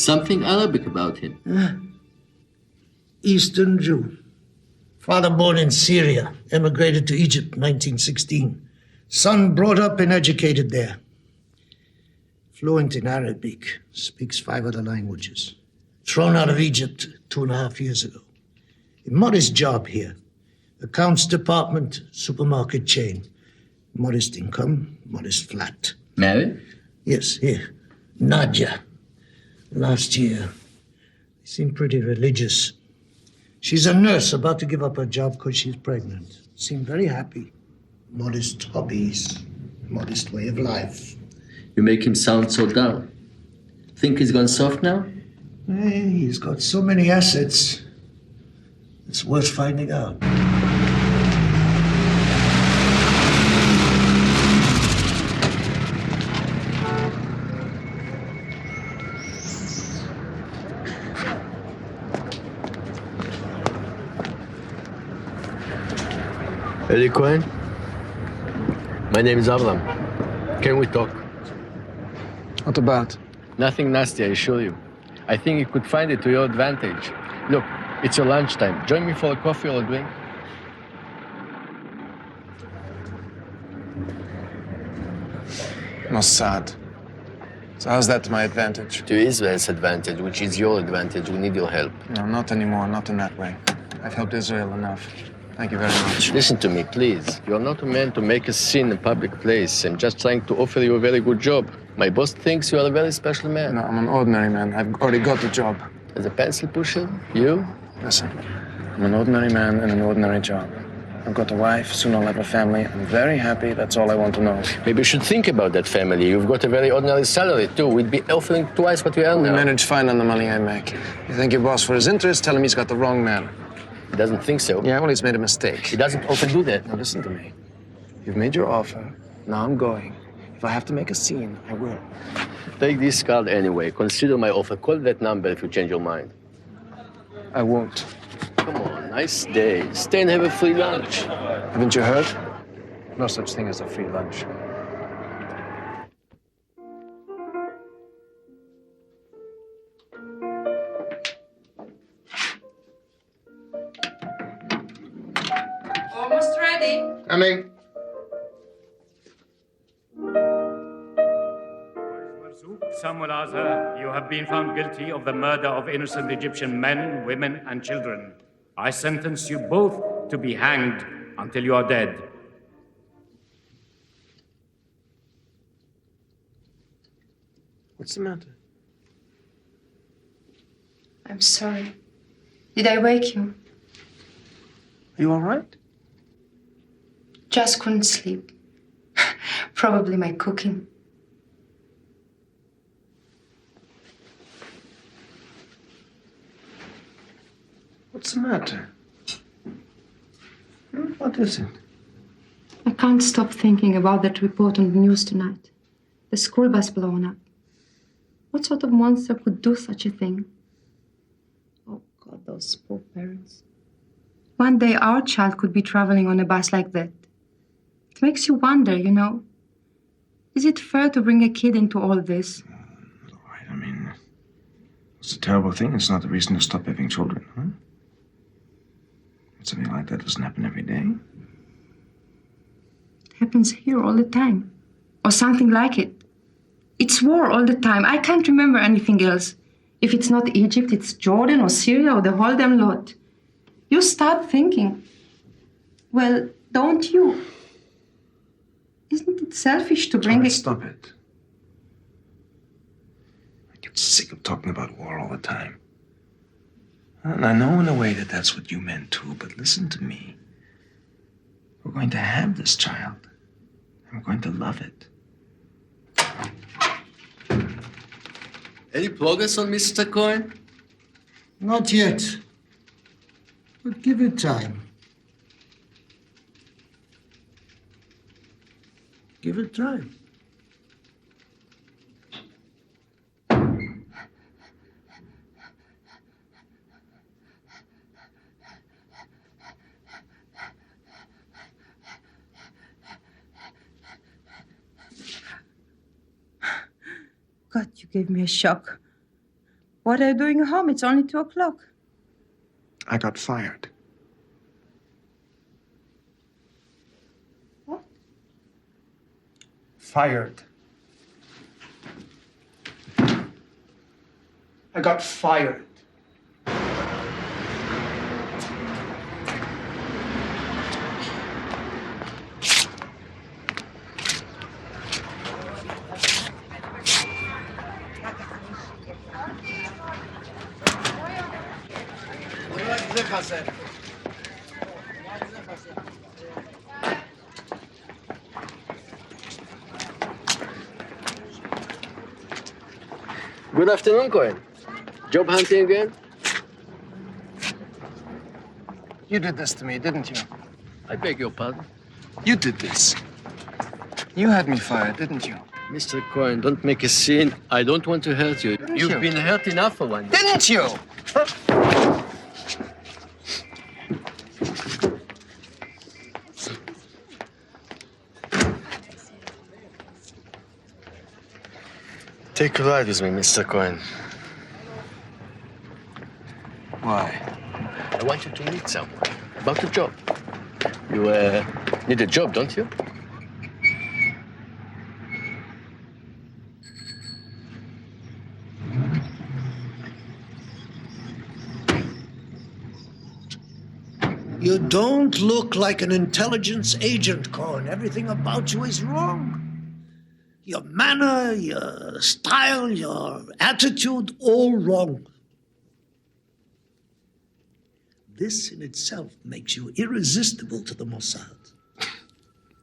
something Arabic about him. Eastern Jew. Father born in Syria, emigrated to Egypt 1916. Son brought up and educated there. Fluent in Arabic, speaks 5 other languages. Thrown out of Egypt 2.5 years ago. A modest job here. Accounts department, supermarket chain. Modest income, modest flat. Married? Yes, here. Nadia. Last year. They seem pretty religious. She's a nurse about to give up her job because she's pregnant. Seemed very happy. Modest hobbies. Modest way of life. You make him sound so down. Think he's gone soft now? Hey, he's got so many assets. It's worth finding out. Eli Cohen? My name is Avram. Can we talk? What about? Nothing nasty, I assure you. I think you could find it to your advantage. Look, it's your lunchtime. Join me for a coffee or a drink. Mossad. So how's that to my advantage? To Israel's advantage, which is your advantage. We need your help. No, not anymore, not in that way. I've helped Israel enough. Thank you very much. Listen to me, please. You're not a man to make a scene in a public place. I'm just trying to offer you a very good job. My boss thinks you are a very special man. No, I'm an ordinary man. I've already got the job. As a pencil pusher, you? Listen, I'm an ordinary man in an ordinary job. I've got a wife, soon I'll have a family. I'm very happy, that's all I want to know. Maybe you should think about that family. You've got a very ordinary salary, too. We'd be offering twice what we earn We now. manage fine on the money I make. You thank your boss for his interest, tell him he's got the wrong man. He doesn't think so. Yeah, well, he's made a mistake. He doesn't often do that. Now listen to me. You've made your offer, now I'm going. If I have to make a scene, I will. Take this card anyway. Consider my offer. Call that number if you change your mind. I won't. Come on, nice day. Stay and have a free lunch. Haven't you heard? No such thing as a free lunch. Almost ready. Coming. Samuel Azar, you have been found guilty of the murder of innocent Egyptian men, women, and children. I sentence you both to be hanged until you are dead. What's the matter? I'm sorry. Did I wake you? Are you all right? Just couldn't sleep. Probably my cooking. What's the matter? What is it? I can't stop thinking about that report on the news tonight. The school bus blown up. What sort of monster could do such a thing? Oh, God, those poor parents. One day our child could be traveling on a bus like that. It makes you wonder, you know. Is it fair to bring a kid into all this? I mean, it's a terrible thing. It's not a reason to stop having children, huh? Something like that doesn't happen every day. It happens here all the time. Or something like it. It's war all the time. I can't remember anything else. If it's not Egypt, it's Jordan or Syria or the whole damn lot. You start thinking, well, don't you? Isn't it selfish to bring Stop it. I get sick of talking about war all the time. And I know in a way that that's what you meant too, but listen to me. We're going to have this child, and we're going to love it. Any progress on Mr. Cohen? Not yet. But give it time. Give it time. God, you gave me a shock. What are you doing home? It's only 2:00. I got fired. What? Fired. I got fired. Good afternoon, Cohen. Job hunting again? You did this to me, didn't you? I beg your pardon. You did this. You had me fired, didn't you? Mr. Cohen, don't make a scene. I don't want to hurt you. You've you? been hurt enough for one day. Didn't you? Take a ride with me, Mr. Cohen. Why? I want you to meet someone about the job. You need a job, don't you? You don't look like an intelligence agent, Cohen. Everything about you is wrong. Your manner, your style, your attitude, all wrong. This in itself makes you irresistible to the Mossad.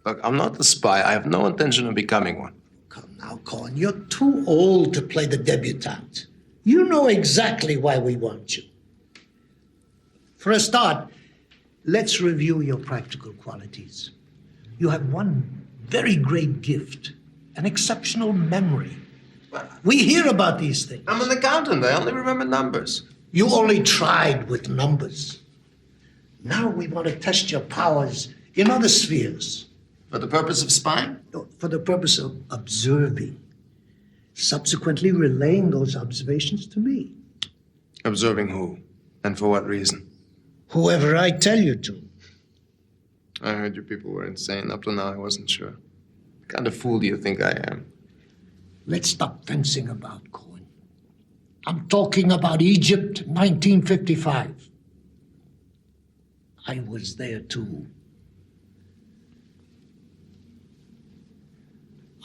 Look, I'm not a spy. I have no intention of becoming one. Come now, Cohen, you're too old to play the debutante. You know exactly why we want you. For a start, let's review your practical qualities. You have one very great gift, an exceptional memory. We hear about these things. I'm an accountant. I only remember numbers. You only tried with numbers. Now we want to test your powers in other spheres. For the purpose of spying? For the purpose of observing, subsequently relaying those observations to me. Observing who? And for what reason? Whoever I tell you to. I heard you people were insane. Up to now, I wasn't sure. What kind of fool do you think I am? Let's stop fencing about, Cohen. I'm talking about Egypt, 1955. I was there too.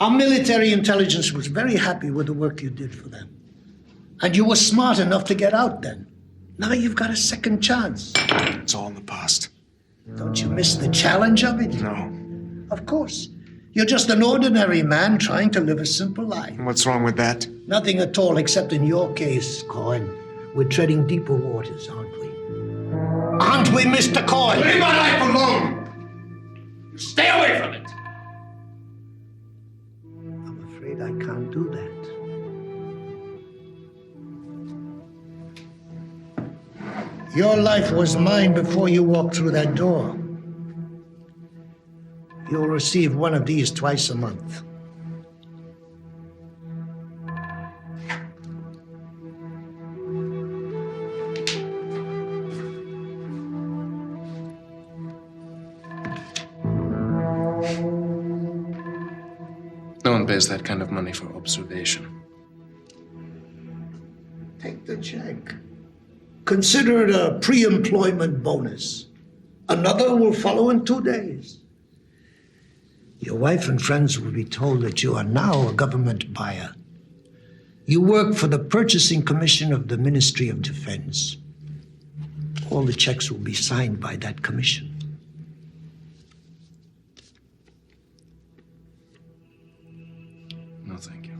Our military intelligence was very happy with the work you did for them. And you were smart enough to get out then. Now you've got a second chance. It's all in the past. Don't you miss the challenge of it? No. Of course. You're just an ordinary man trying to live a simple life. What's wrong with that? Nothing at all, except in your case, Cohen. We're treading deeper waters, aren't we? Aren't we, Mr. Cohen? Leave my life alone! Stay away from it! I'm afraid I can't do that. Your life was mine before you walked through that door. You'll receive one of these twice a month. No one pays that kind of money for observation. Take the check. Consider it a pre-employment bonus. Another will follow in 2 days. Your wife and friends will be told that you are now a government buyer. You work for the Purchasing Commission of the Ministry of Defense. All the checks will be signed by that commission. No, thank you.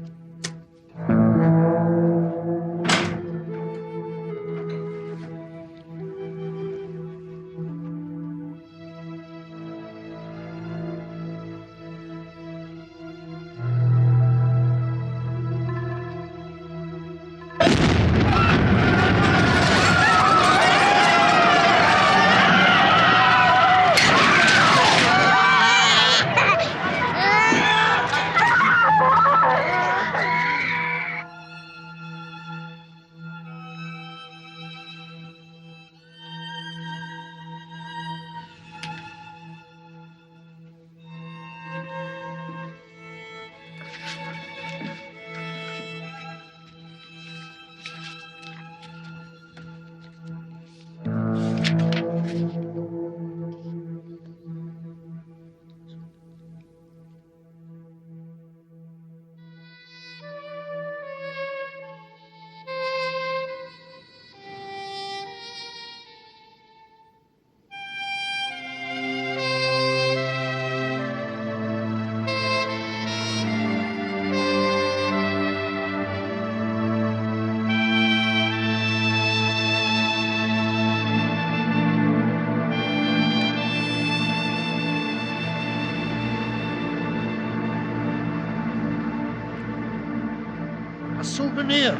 souvenir.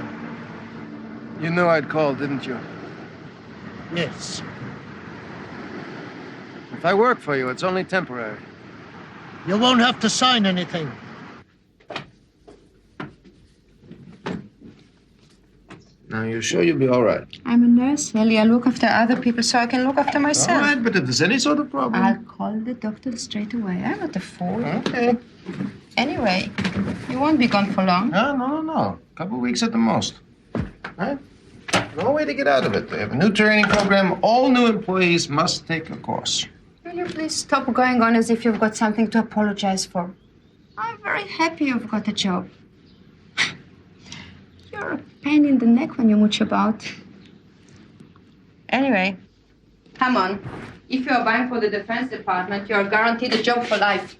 You knew I'd call, didn't you? Yes. If I work for you, it's only temporary. You won't have to sign anything. Now, you're sure you'll be all right? I'm a nurse, Ellie. I look after other people so I can look after myself. All right, but if there's any sort of problem... I'll call the doctor straight away. I'm not a fool. Okay. Anyway, you won't be gone for long. No. A couple of weeks at the most. All right? No way to get out of it. They have a new training program. All new employees must take a course. Will you please stop going on as if you've got something to apologize for? I'm very happy you've got a job. You're a pain in the neck when you mooch about. Anyway, come on. If you're buying for the Defense Department, you're guaranteed a job for life.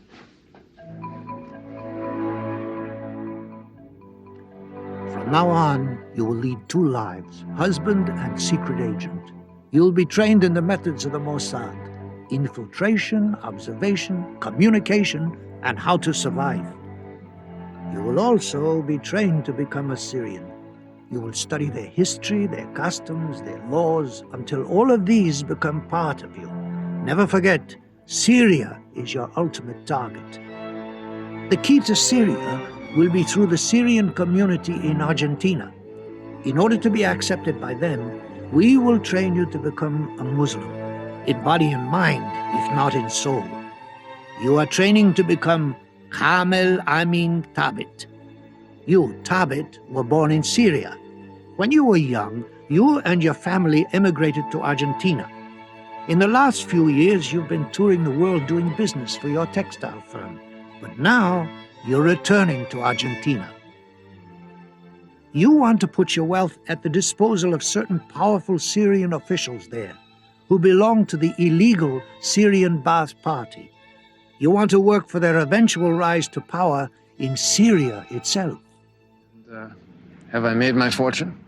From now on, you will lead two lives, husband and secret agent. You'll be trained in the methods of the Mossad: infiltration, observation, communication, and how to survive. You will also be trained to become a Syrian. You will study their history, their customs, their laws, until all of these become part of you. Never forget, Syria is your ultimate target. The key to Syria will be through the Syrian community in Argentina. In order to be accepted by them, we will train you to become a Muslim, in body and mind, if not in soul. You are training to become Kamel Amin Tabit. You, Tabit, were born in Syria. When you were young, you and your family emigrated to Argentina. In the last few years, you've been touring the world doing business for your textile firm. But now, you're returning to Argentina. You want to put your wealth at the disposal of certain powerful Syrian officials there, who belong to the illegal Syrian Ba'ath Party. You want to work for their eventual rise to power in Syria itself. Have I made my fortune?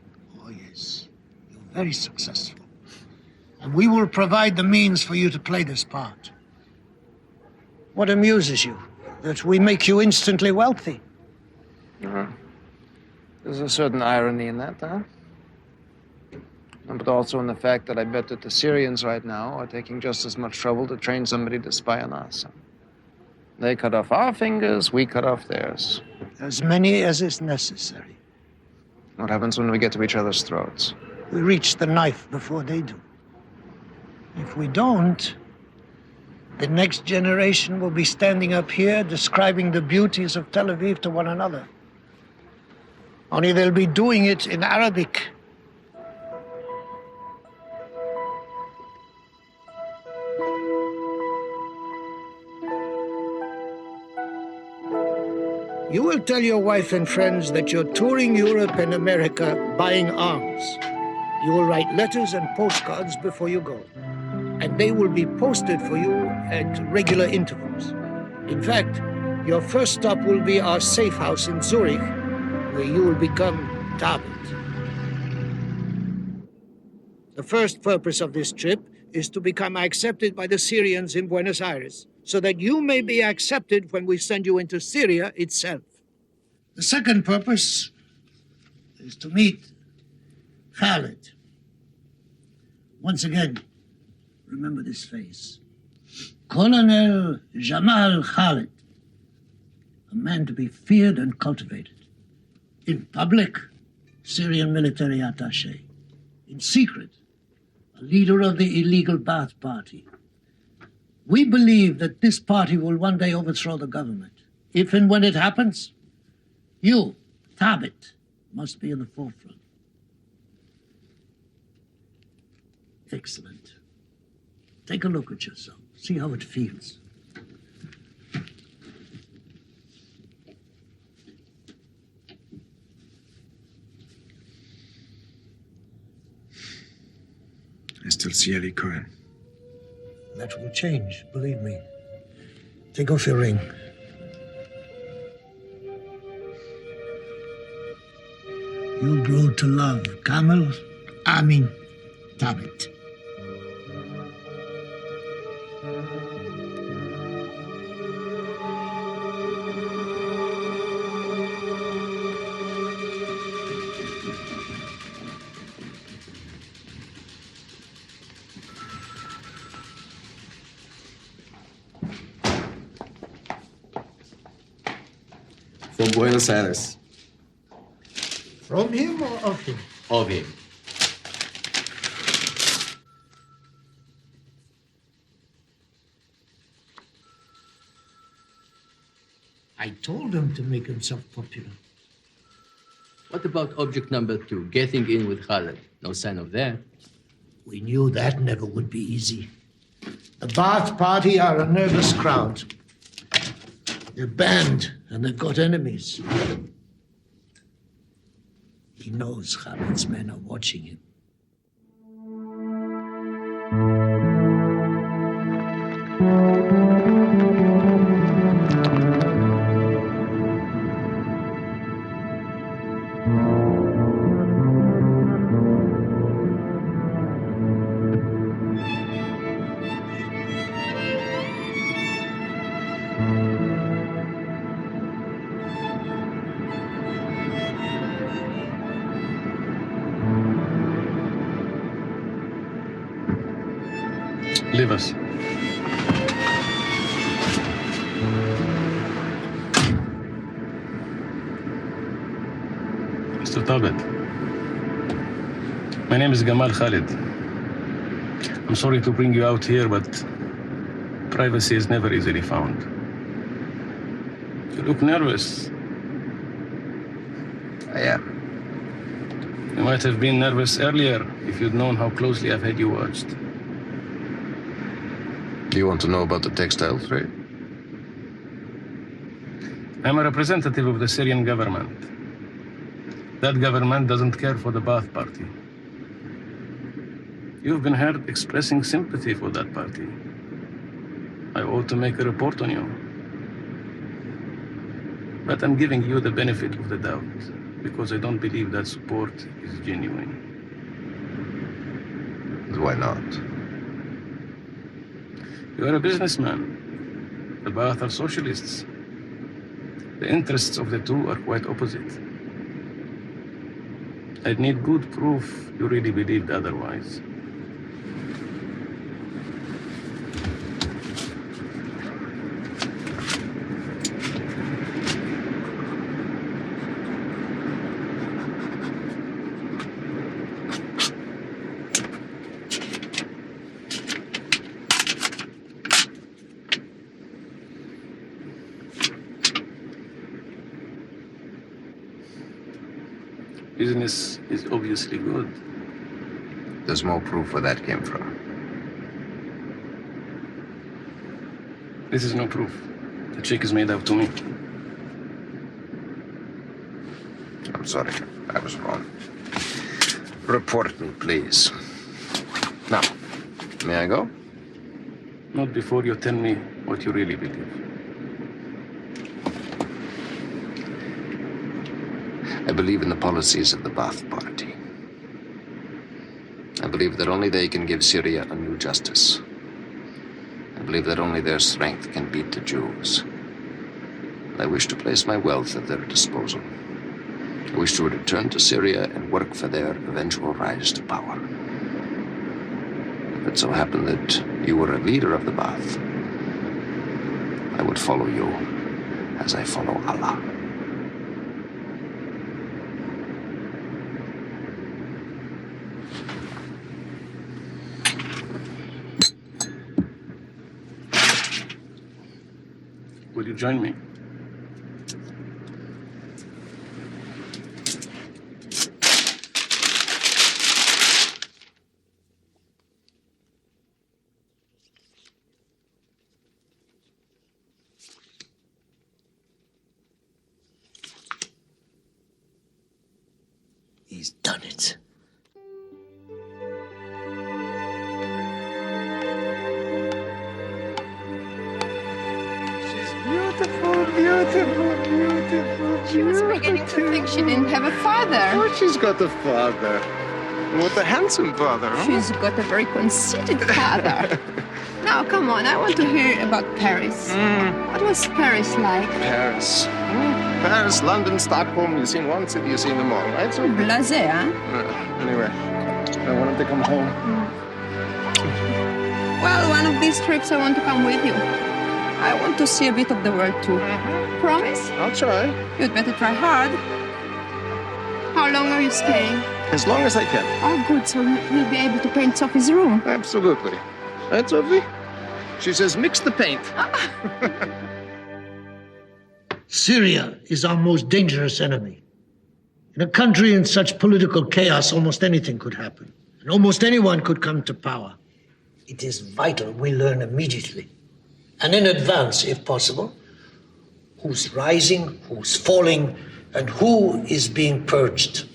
Oh, yes. You're very successful. And we will provide the means for you to play this part. What amuses you? That we make you instantly wealthy? There's a certain irony in that, huh? But also in the fact that I bet that the Syrians right now are taking just as much trouble to train somebody to spy on us. They cut off our fingers, we cut off theirs. As many as is necessary. What happens when we get to each other's throats? We reach the knife before they do. If we don't, the next generation will be standing up here describing the beauties of Tel Aviv to one another. Only they'll be doing it in Arabic. You will tell your wife and friends that you're touring Europe and America buying arms. You will write letters and postcards before you go, and they will be posted for you at regular intervals. In fact, your first stop will be our safe house in Zurich, where you will become Tabit. The first purpose of this trip is to become accepted by the Syrians in Buenos Aires, so that you may be accepted when we send you into Syria itself. The second purpose is to meet Khalid. Once again, remember this face. Colonel Jamal Khalid, a man to be feared and cultivated. In public, Syrian military attaché. In secret, a leader of the illegal Ba'ath Party. We believe that this party will one day overthrow the government. If and when it happens, you, Tabit, must be in the forefront. Excellent. Take a look at yourself. See how it feels. I still see Eli Cohen. That will change, believe me. Take off your ring. You grow to love Kamel Amin Tabit. From Buenos Aires. From him or of him? Of him. I told him to make himself popular. What about object number 2, getting in with Khaled? No sign of that. We knew that never would be easy. The Ba'ath Party are a nervous crowd. They're banned and they've got enemies. He knows Khaled's men are watching him. Leave us. Mr. Talbot, my name is Gamal Khalid. I'm sorry to bring you out here, but privacy is never easily found. You look nervous. I am. You might have been nervous earlier if you'd known how closely I've had you watched. Do you want to know about the textile trade? I'm a representative of the Syrian government. That government doesn't care for the Ba'ath Party. You've been heard expressing sympathy for that party. I ought to make a report on you. But I'm giving you the benefit of the doubt, because I don't believe that support is genuine. Why not? You are a businessman. The Ba'ath are socialists. The interests of the two are quite opposite. I'd need good proof you really believed otherwise. Business is obviously good. There's more proof where that came from. This is no proof. The check is made out to me. I'm sorry. I was wrong. Report me, please. Now, may I go? Not before you tell me what you really believe. I believe in the policies of the Ba'ath Party. I believe that only they can give Syria a new justice. I believe that only their strength can beat the Jews. I wish to place my wealth at their disposal. I wish to return to Syria and work for their eventual rise to power. If it so happened that you were a leader of the Ba'ath, I would follow you as I follow Allah. Will you join me? He's done it. Beautiful. She was beginning to think she didn't have a father. Oh, she's got a father. What a handsome father, huh? She's got a very conceited father. Now, come on, I want to hear about Paris. What was Paris like? Paris. Paris, London, Stockholm. You've seen one city, you've seen them all, right? So, Blasé, huh? anyway, I want him to come home. Well, one of these trips I want to come with you. I want to see a bit of the world too. Promise? I'll try. You'd better try hard. How long are you staying? As long as I can. Oh, good. So we'll be able to paint Sophie's room. Absolutely. Right, Sophie? She says mix the paint. Syria is our most dangerous enemy. In a country in such political chaos, almost anything could happen. And almost anyone could come to power. It is vital we learn immediately, and in advance, if possible, who's rising, who's falling, and who is being purged.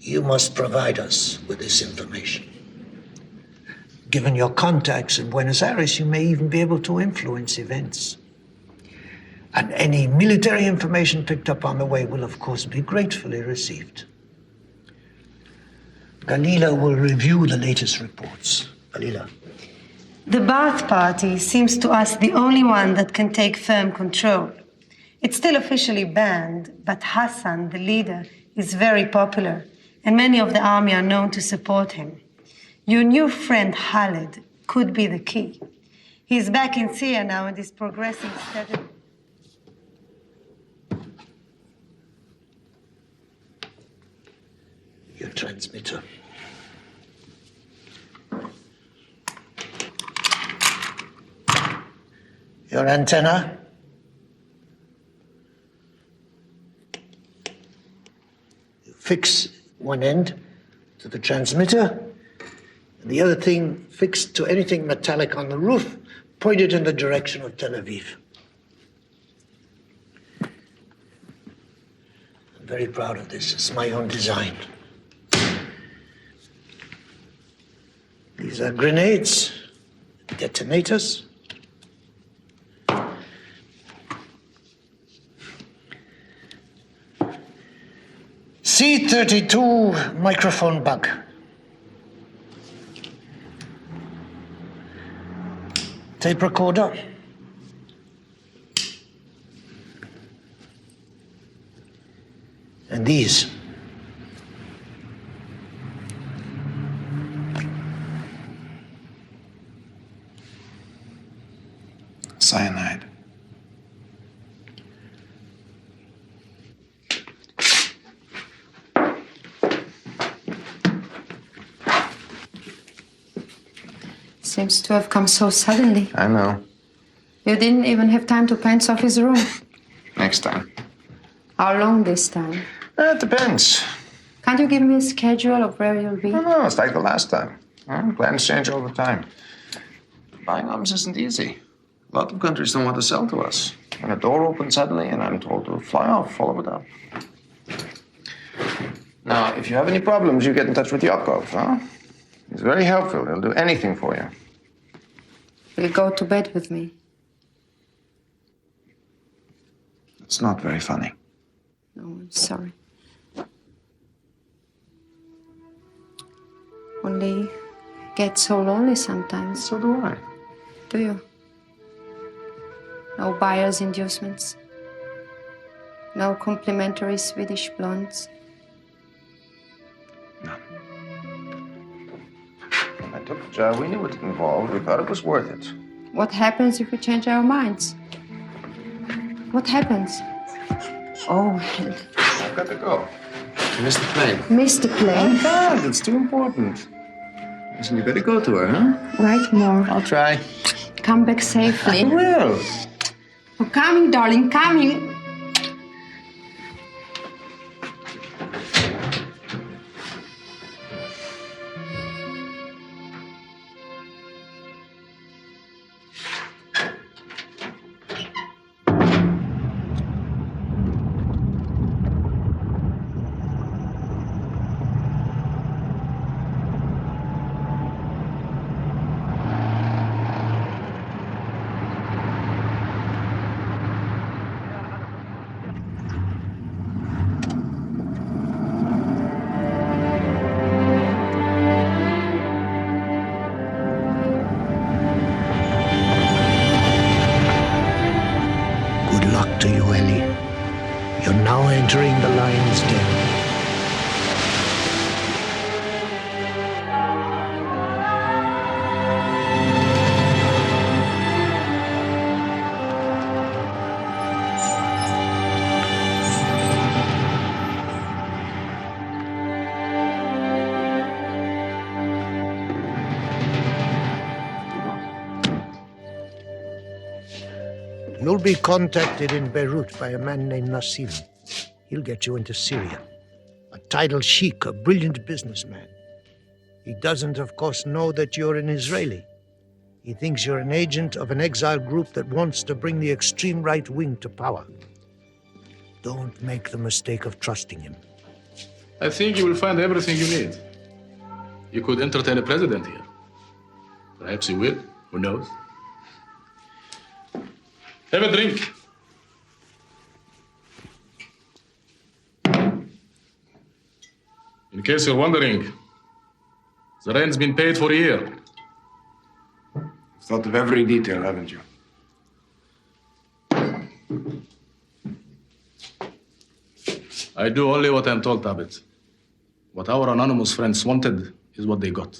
You must provide us with this information. Given your contacts in Buenos Aires, you may even be able to influence events. And any military information picked up on the way will, of course, be gratefully received. Galila will review the latest reports. Galila. The Ba'ath Party seems to us the only one that can take firm control. It's still officially banned, but Hassan, the leader, is very popular, and many of the army are known to support him. Your new friend Khalid could be the key. He's back in Syria now and is progressing steadily. Your transmitter. Your antenna. You fix one end to the transmitter, and the other thing fixed to anything metallic on the roof, pointed in the direction of Tel Aviv. I'm very proud of this. It's my own design. These are grenades, detonators. C-32 microphone bug. Tape recorder. And these. Cyanide. Seems to have come so suddenly. I know. You didn't even have time to paint Sophie's room. Next time. How long this time? It depends. Can't you give me a schedule of where you'll be? No, it's like the last time. Plans change all the time. Buying arms isn't easy. A lot of countries don't want to sell to us. And a door opens suddenly, and I'm told to fly off, follow it up. Now, if you have any problems, you get in touch with Yakov, huh? He's very helpful. He'll do anything for you. Will you go to bed with me? It's not very funny. No, I'm sorry. Only get so lonely sometimes. So do I. Do you? No buyer's inducements. No complimentary Swedish blondes. None. When I took the job, we knew what it involved. We thought it was worth it. What happens if we change our minds? What happens? Oh, hell. I've got to go. You missed the plane. Missed the plane. I can't. It's too important. Listen, you better go to her, huh? Right more. I'll try. Come back safely. I will. Oh, coming, darling, coming. Good luck to you, Eli. You're now entering the lion's den. You'll be contacted in Beirut by a man named Nassim. He'll get you into Syria. A titled sheikh, a brilliant businessman. He doesn't, of course, know that you're an Israeli. He thinks you're an agent of an exile group that wants to bring the extreme right wing to power. Don't make the mistake of trusting him. I think you will find everything you need. You could entertain a president here. Perhaps you will. Who knows? Have a drink. In case you're wondering, the rent's been paid for a year. Thought of every detail, haven't you? I do only what I'm told, Tabit. What our anonymous friends wanted is what they got.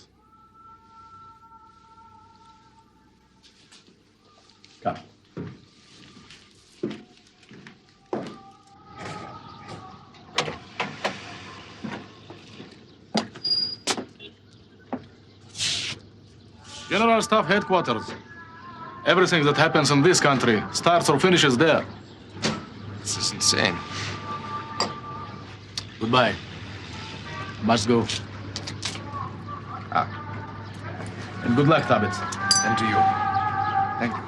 Come. General Staff Headquarters. Everything that happens in this country starts or finishes there. This is insane. Goodbye. Must go. And good luck, Tabit. And to you. Thank you.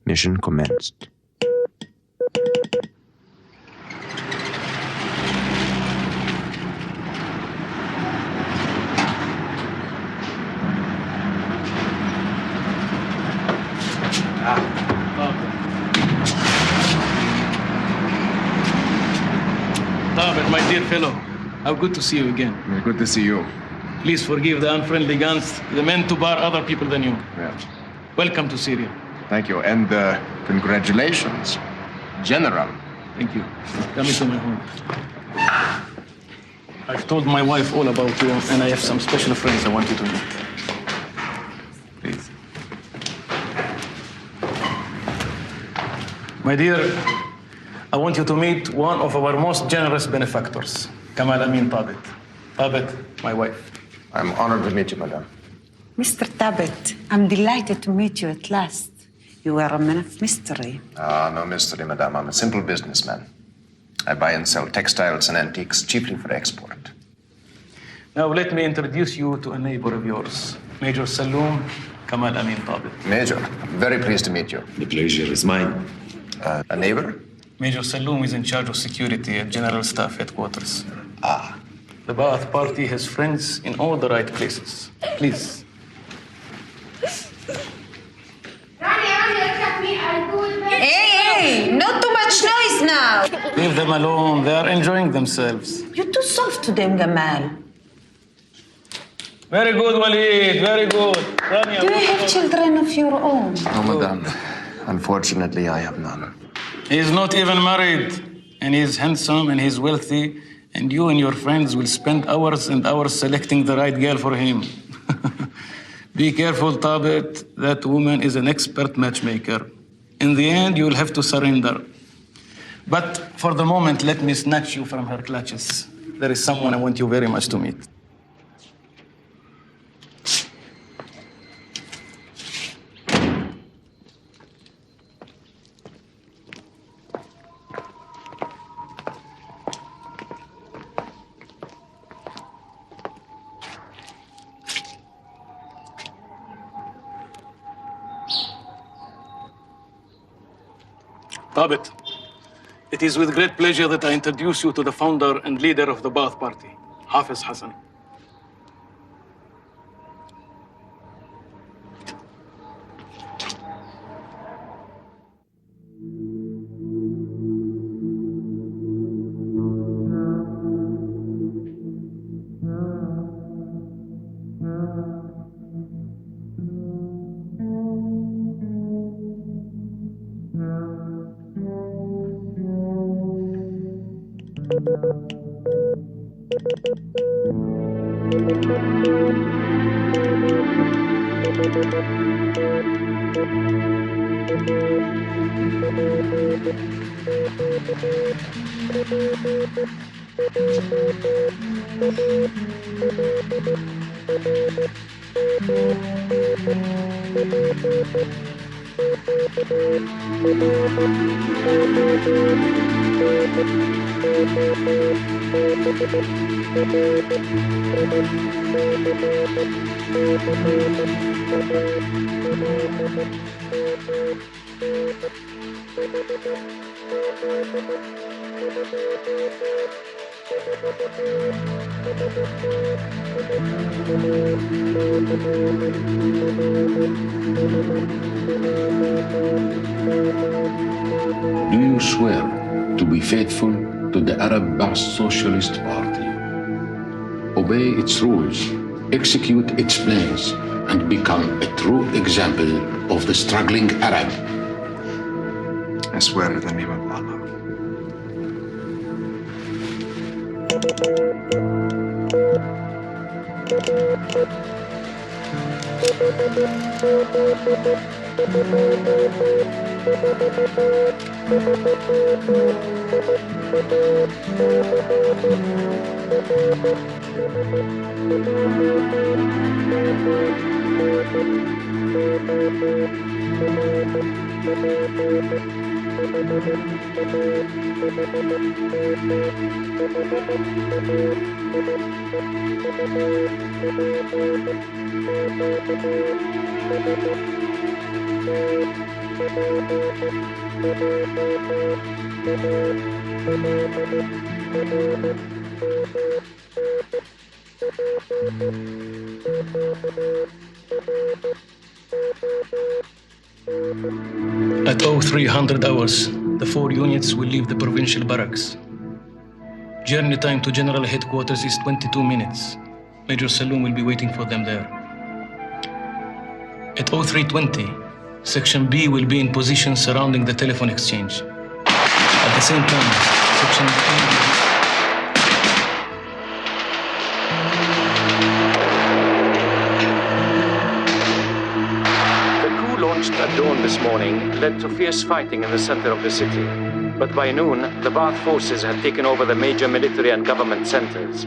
Mission commenced. Tabit, my dear fellow, how good to see you again. Good to see you. Please forgive the unfriendly guns, the men to bar other people than you. Yeah. Welcome to Syria. Thank you. And congratulations, General. Thank you. Come into my home. I've told my wife all about you, and I have some special friends I want you to meet. Please. My dear, I want you to meet one of our most generous benefactors, Kamal Amin Tabit. Tabit, my wife. I'm honored to meet you, madam. Mr. Tabit, I'm delighted to meet you at last. You are a man of mystery. No mystery, madam. I'm a simple businessman. I buy and sell textiles and antiques, chiefly for export. Now let me introduce you to a neighbor of yours, Major Saloom Kamal Amin Tabit. Major, I'm very pleased to meet you. The pleasure is mine. A neighbor? Major Saloom is in charge of security at General Staff Headquarters. The Ba'ath Party has friends in all the right places. Please. Hey, not too much noise now. Leave them alone. They are enjoying themselves. You're too soft to them, Gamal. Very good, Walid. Very good. Rania, Do you have children of your own? No, madame. Unfortunately, I have none. He's not even married, and he's handsome and he's wealthy, and you and your friends will spend hours and hours selecting the right girl for him. Be careful, Tabit. That woman is an expert matchmaker. In the end, you'll have to surrender. But for the moment, let me snatch you from her clutches. There is someone I want you very much to meet. Tabit, it is with great pleasure that I introduce you to the founder and leader of the Ba'ath Party, Hafiz Hassan. Do you swear to be faithful to the Arab Ba'ath Socialist Party, obey its rules, execute its plans, and become a true example of the struggling Arab? I swear in the name of Allah. At 0300 hours, the 4 units will leave the provincial barracks. Journey time to general headquarters is 22 minutes. Major Saloom will be waiting for them there. At 0320, Section B will be in position surrounding the telephone exchange. At the same time, Section B at dawn this morning led to fierce fighting in the center of the city. But by noon, the Ba'ath forces had taken over the major military and government centers.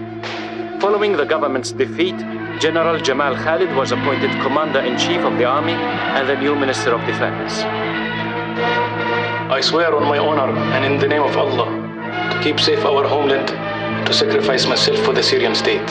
Following the government's defeat, General Jamal Khalid was appointed Commander-in-Chief of the Army and the new Minister of Defense. I swear on my honor and in the name of Allah to keep safe our homeland and to sacrifice myself for the Syrian state.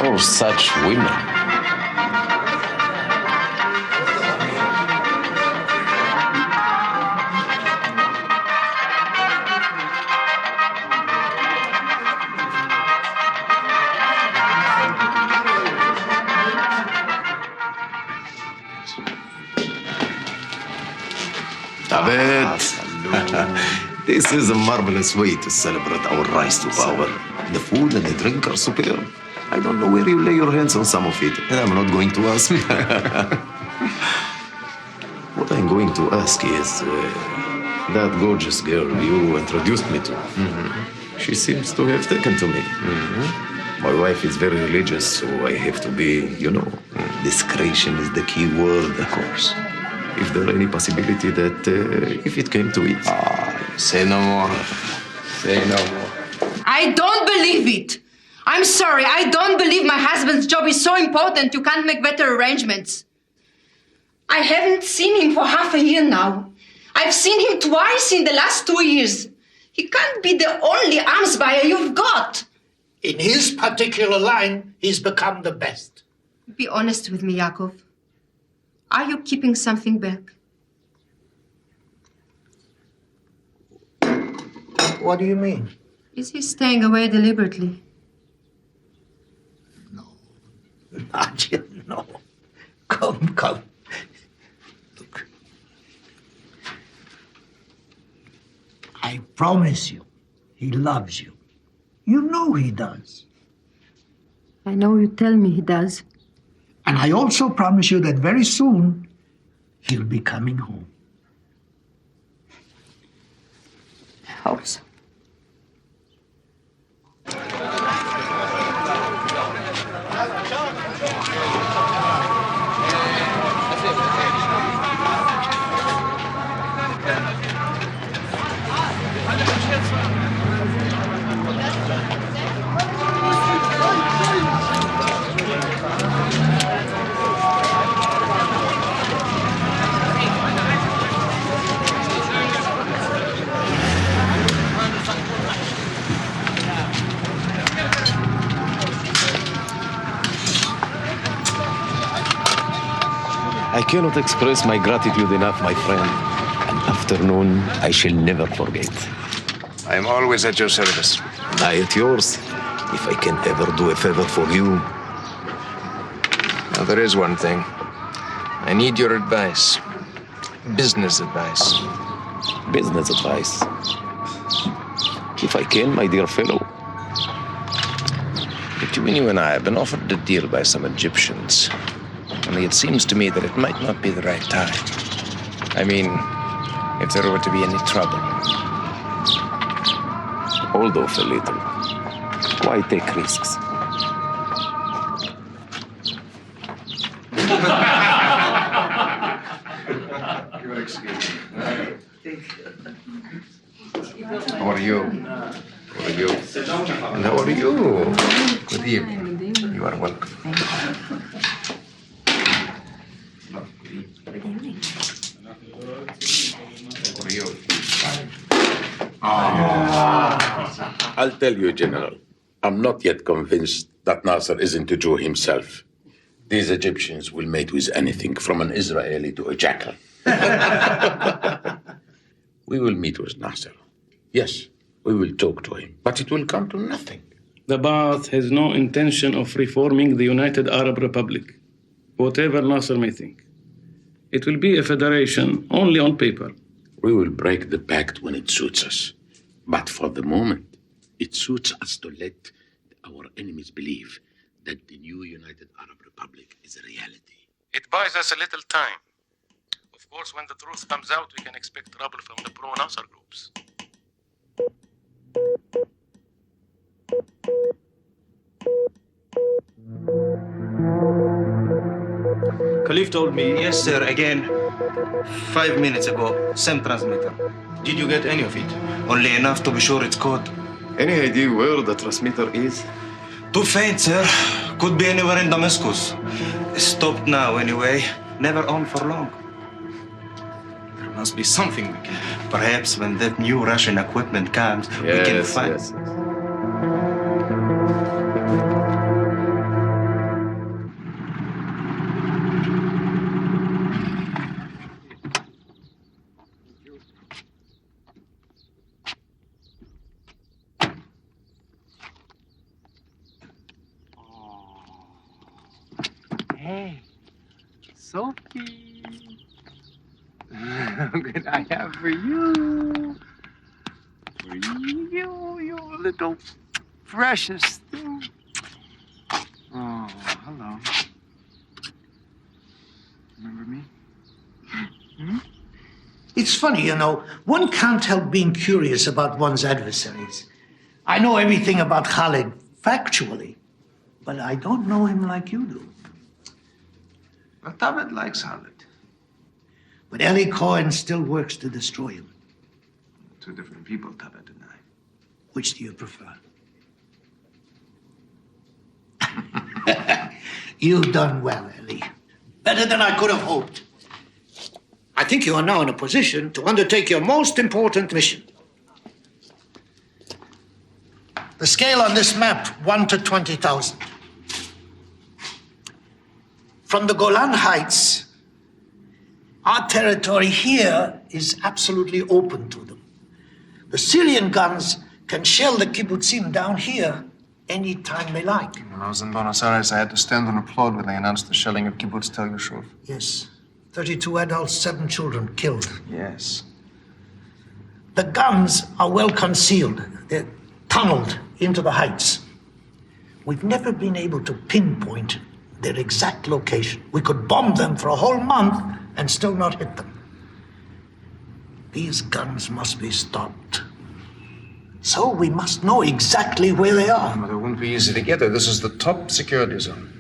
Oh, such women. Abed, this is a marvelous way to celebrate our rise to power. The food and the drink are superb. I don't know where you lay your hands on some of it, and I'm not going to ask. What I'm going to ask is that gorgeous girl you introduced me to. She seems to have taken to me. My wife is very religious, so I have to be, discretion is the key word. Of course. If there any possibility that if it came to it. Say no more. Say no more. I don't believe it. I'm sorry. I don't believe my husband's job is so important you can't make better arrangements. I haven't seen him for half a year now. I've seen him twice in the last 2 years. He can't be the only arms buyer you've got. In his particular line, he's become the best. Be honest with me, Yaakov. Are you keeping something back? What do you mean? Is he staying away deliberately? Not yet, no. Come. Look. I promise you, he loves you. You know he does. I know you tell me he does. And I also promise you that very soon, he'll be coming home. I hope so. I cannot express my gratitude enough, my friend. An afternoon I shall never forget. I am always at your service. I at yours, if I can ever do a favor for you. Now, there is one thing. I need your advice. Business advice. Business advice. If I can, my dear fellow. Between you and I have been offered a deal by some Egyptians. Only it seems to me that it might not be the right time. I mean, if there were to be any trouble. Hold off a little. Why take risks? Your excuse. How are you? How are you? And how are you? Good evening. You are welcome. I'll tell you, General, I'm not yet convinced that Nasser isn't a Jew himself. These Egyptians will mate with anything from an Israeli to a jackal. We will meet with Nasser. Yes, we will talk to him, but it will come to nothing. The Ba'ath has no intention of reforming the United Arab Republic, whatever Nasser may think. It will be a federation only on paper. We will break the pact when it suits us. But for the moment, it suits us to let our enemies believe that the new United Arab Republic is a reality. It buys us a little time. Of course, when the truth comes out, we can expect trouble from the pro-Nasser groups. Khalif told me, yes, sir, again, 5 minutes ago, same transmitter. Did you get any of it? Only enough to be sure it's code. Any idea where the transmitter is? Too faint, sir. Could be anywhere in Damascus. Stopped now, anyway. Never on for long. There must be something we can do. Perhaps when that new Russian equipment comes, we can find... Yes. Hey, Sophie. Look what I have for you. For you little precious thing. Oh, hello. Remember me? Hmm? It's funny, you know, one can't help being curious about one's adversaries. I know everything about Khalid, factually, but I don't know him like you do. Well, Tabet likes Khalid. But Eli Cohen still works to destroy him. Two different people, Tabet and I. Which do you prefer? You've done well, Eli. Better than I could have hoped. I think you are now in a position to undertake your most important mission. The scale on this map, 1 to 20,000. From the Golan Heights, our territory here is absolutely open to them. The Syrian guns can shell the kibbutzim down here any time they like. When I was in Buenos Aires, I had to stand and applaud when they announced the shelling of Kibbutz Tel Yashov. Yes. 32 adults, 7 children killed. Yes. The guns are well concealed. They're tunneled into the heights. We've never been able to pinpoint their exact location. We could bomb them for a whole month and still not hit them. These guns must be stopped. So we must know exactly where they are. But it wouldn't be easy to get there. This is the top security zone.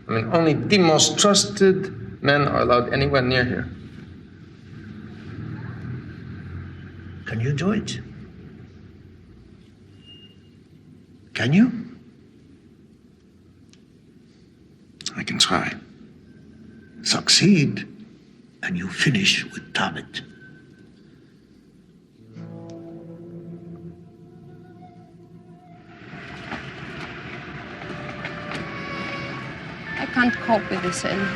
I mean, only the most trusted men are allowed anywhere near here. Can you do it? Can you? I can try. Succeed, and you finish with Tabet. I can't cope with this, Eli.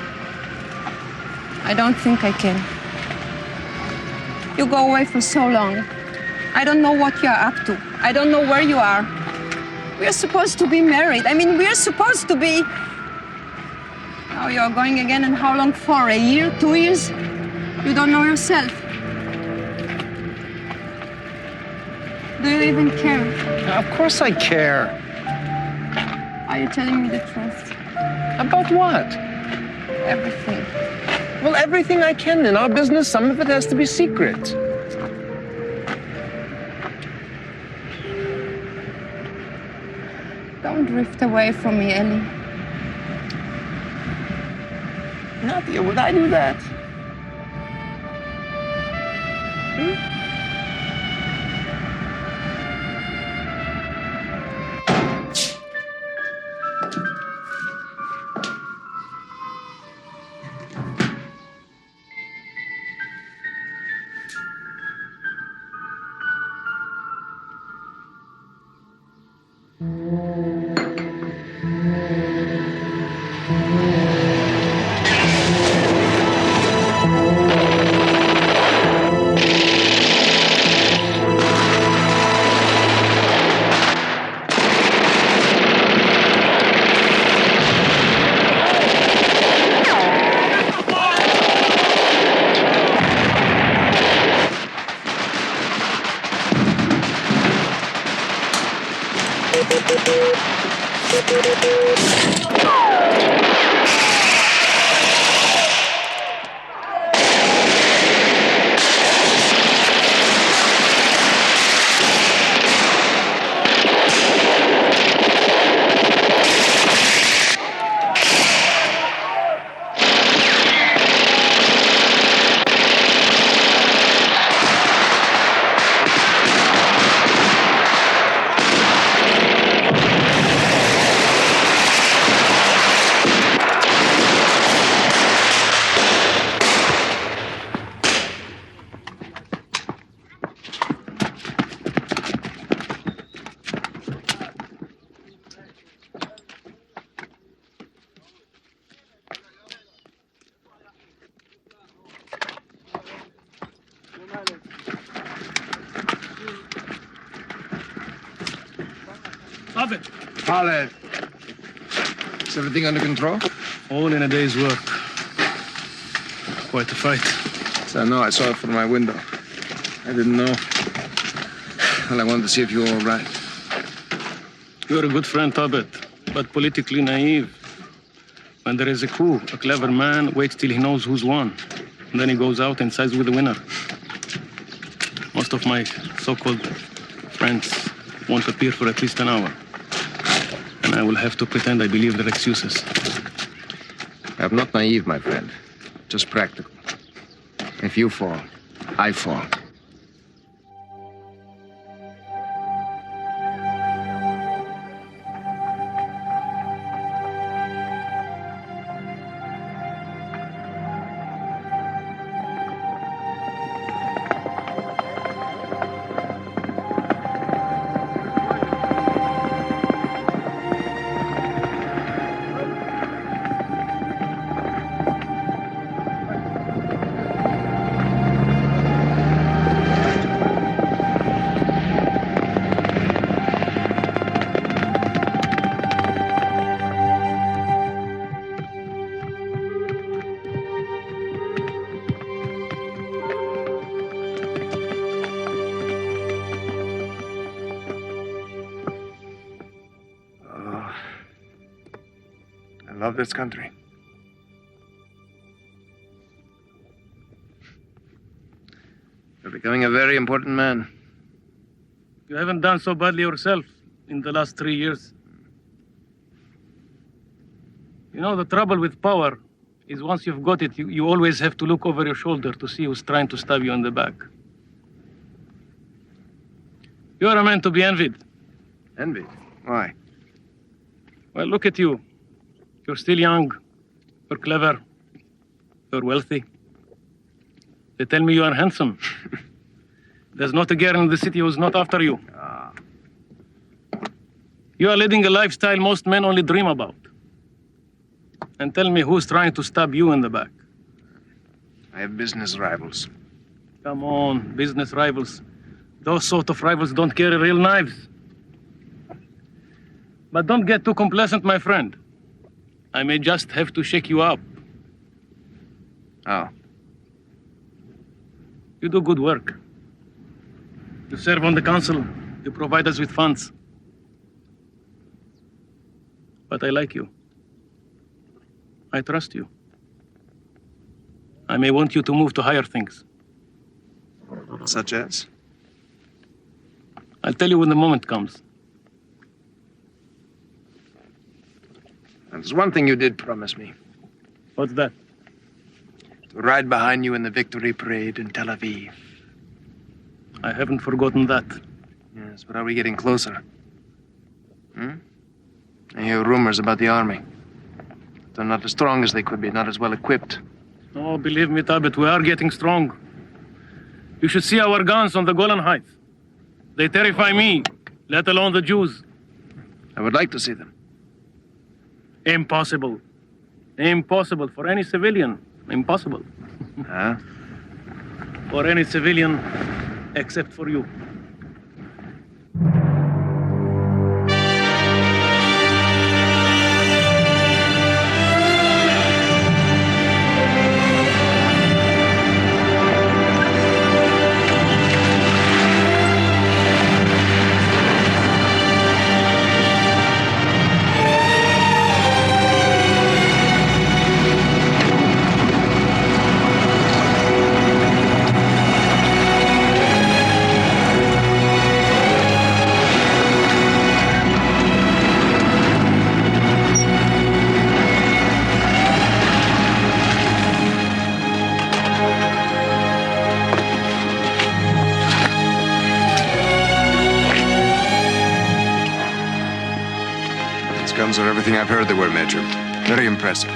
I don't think I can. You go away for so long. I don't know what you're up to. I don't know where you are. We're supposed to be married. I mean, we're supposed to be... Now you're going again, and how long for? A year? 2 years? You don't know yourself. Do you even care? Of course I care. Are you telling me the truth? About what? Everything. Well, everything I can. In our business, some of it has to be secret. Don't drift away from me, Eli. Nadia, would I do that? Khalid. Is everything under control? All in a day's work. Quite a fight. So, no, I saw it from my window. I didn't know. Well, I wanted to see if you were all right. You're a good friend, Tabet, but politically naive. When there is a coup, a clever man waits till he knows who's won. And then he goes out and sides with the winner. Most of my so-called friends won't appear for at least an hour. And I will have to pretend I believe their excuses. I'm not naive, my friend. Just practical. If you fall, I fall. I love this country. You're becoming a very important man. You haven't done so badly yourself in the last 3 years. You know, the trouble with power is once you've got it, you always have to look over your shoulder to see who's trying to stab you in the back. You're a man to be envied. Envied? Why? Well, look at you. You're still young. You're clever. You're wealthy. They tell me you are handsome. There's not a girl in the city who's not after you. You are leading a lifestyle most men only dream about. And tell me who's trying to stab you in the back. I have business rivals. Come on, business rivals. Those sort of rivals don't carry real knives. But don't get too complacent, my friend. I may just have to shake you up. Oh. You do good work. You serve on the council. You provide us with funds. But I like you. I trust you. I may want you to move to higher things. Such as? I'll tell you when the moment comes. There's one thing you did promise me. What's that? To ride behind you in the victory parade in Tel Aviv. I haven't forgotten that. Yes, but are we getting closer? I hear rumors about the army. They're not as strong as they could be, not as well equipped. Oh, believe me, Tabet, we are getting strong. You should see our guns on the Golan Heights. They terrify me, let alone the Jews. I would like to see them. Impossible. Impossible for any civilian. Impossible. Huh? For any civilian, except for you. Guns are everything I've heard they were, Major. Very impressive.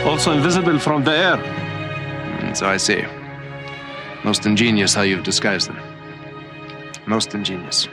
Also invisible from the air. So I see. Most ingenious how you've disguised them. Most ingenious.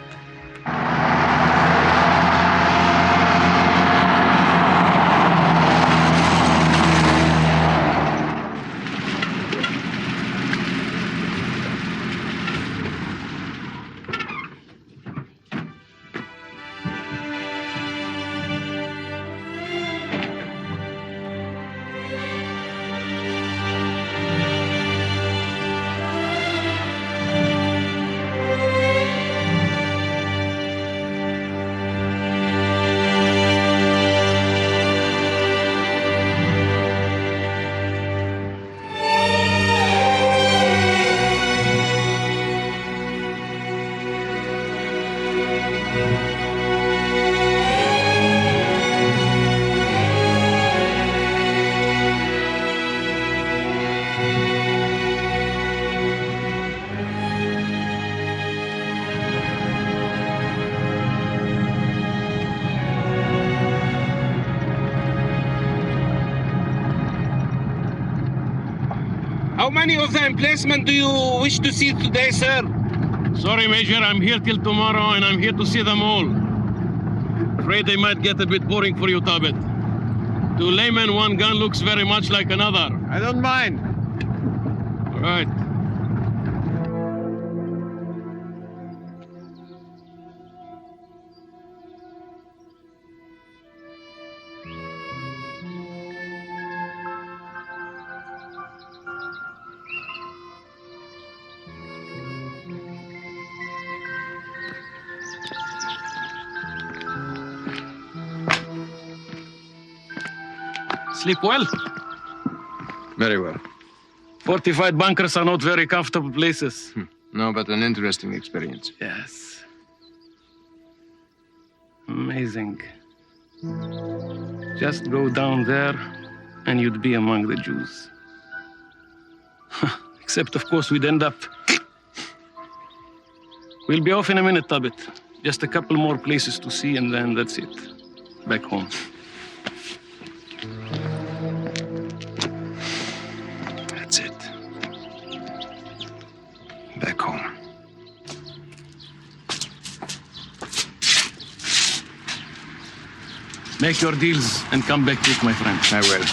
How many of the emplacement do you wish to see today, sir? Sorry, Major, I'm here till tomorrow, and I'm here to see them all. Afraid they might get a bit boring for you, Tabit. To laymen, one gun looks very much like another. I don't mind. All right. Sleep well? Very well. Fortified bunkers are not very comfortable places. No, but an interesting experience. Yes. Amazing. Just go down there and you'd be among the Jews. Except, of course, we'd end up... We'll be off in a minute, Tabit. Just a couple more places to see and then that's it. Back home. That's it. Back home. Make your deals and come back quick, my friend. I will.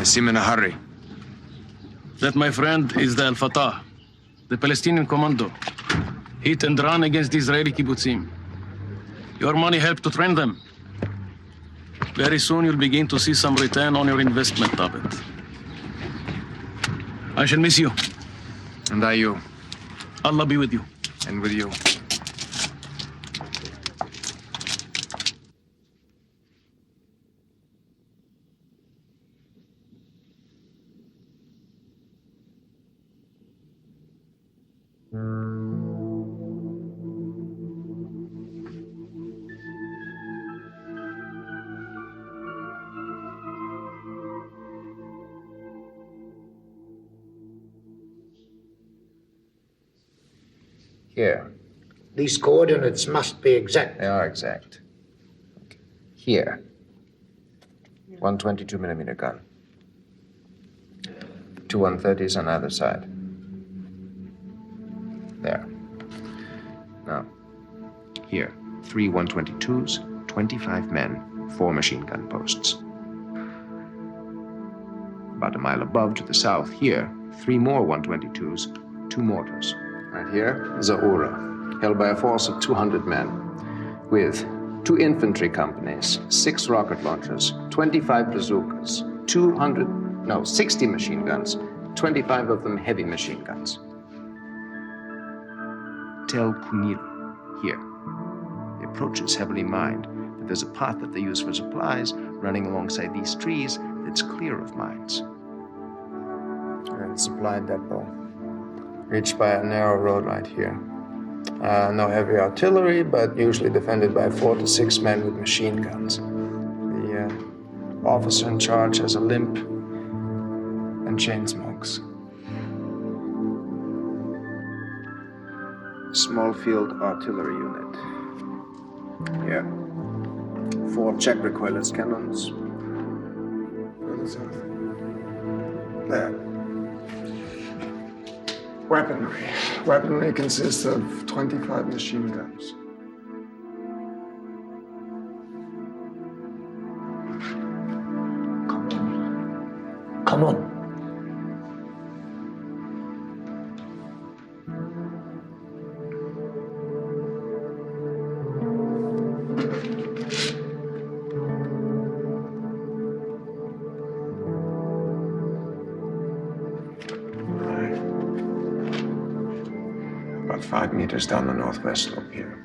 I seem in a hurry. That, my friend, is the Al-Fatah, the Palestinian commando. Hit and run against the Israeli kibbutzim. Your money helped to train them. Very soon you'll begin to see some return on your investment, Tabit. I shall miss you. And I you. Allah be with you. And with you. Here. These coordinates must be exact. They are exact. Okay. Here. 122 millimeter gun. 2 130s on either side. There. Now, here. 3 122s, 25 men, 4 machine gun posts. About a mile above to the south, here, 3 more 122s, 2 mortars. Right here is Aura, held by a force of 200 men, with 2 infantry companies, 6 rocket launchers, 25 bazookas, 60 machine guns, 25 of them heavy machine guns. Tel Kunil, here. The approach is heavily mined, but there's a path that they use for supplies running alongside these trees that's clear of mines. And supply depot. Reached by a narrow road right here. No heavy artillery, but usually defended by 4 to 6 men with machine guns. The officer in charge has a limp and chain smokes. Small field artillery unit. Here. 4 Czech recoilless cannons. There. Weaponry. Weaponry consists of 25 machine guns. Come on. About 5 meters down the northwest slope here.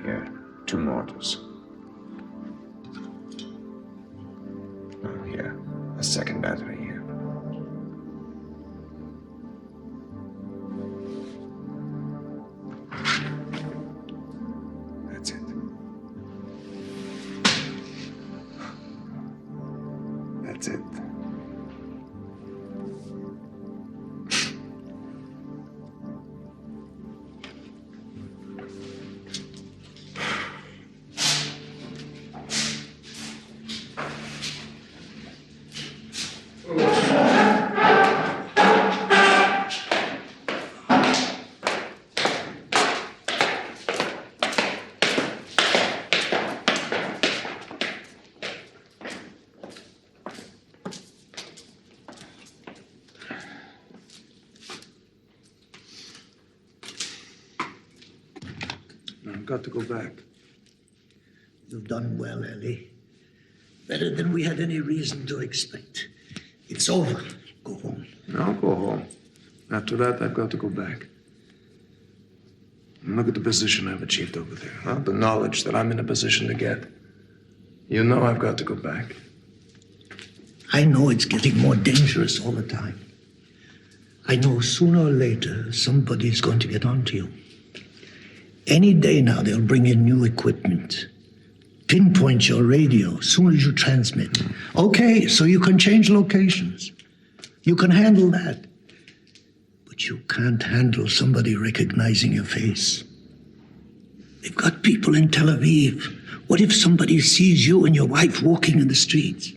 Here, 2 mortars. Now here, a second battery here. got to go back. You've done well, Eli. Better than we had any reason to expect. It's over. Go home. I'll go home. After that, I've got to go back. And look at the position I've achieved over there. Huh? The knowledge that I'm in a position to get. You know I've got to go back. I know it's getting more dangerous all the time. I know sooner or later somebody's going to get onto you. Any day now they'll bring in new equipment. Pinpoint your radio as soon as you transmit. Okay, so you can change locations. You can handle that. But you can't handle somebody recognizing your face. They've got people in Tel Aviv. What if somebody sees you and your wife walking in the streets?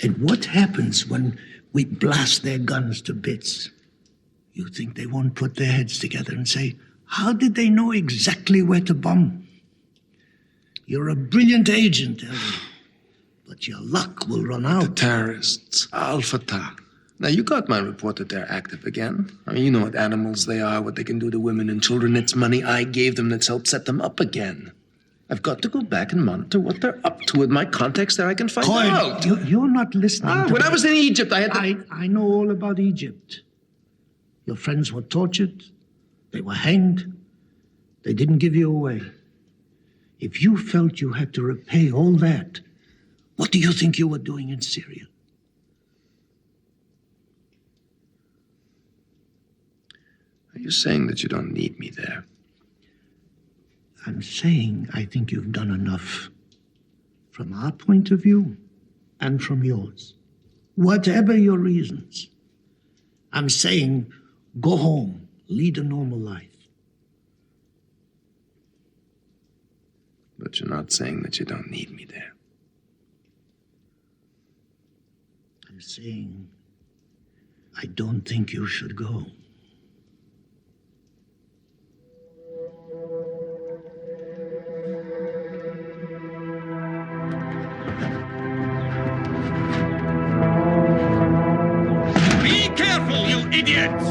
And what happens when we blast their guns to bits? You think they won't put their heads together and say, how did they know exactly where to bomb? You're a brilliant agent, Eli, but your luck will run out. The terrorists, Al-Fatah. Now, you got my report that they're active again. I mean, you know what animals they are, what they can do to women and children. It's money I gave them that's helped set them up again. I've got to go back and monitor what they're up to. With my contacts there, I can find out. You're not listening to when me. I was in Egypt, I had to... I know all about Egypt. Your friends were tortured. They were hanged. They didn't give you away. If you felt you had to repay all that, what do you think you were doing in Syria? Are you saying that you don't need me there? I'm saying I think you've done enough from our point of view and from yours. Whatever your reasons. I'm saying go home, lead a normal life. But you're not saying that you don't need me there. I'm saying I don't think you should go. Be careful, you idiots!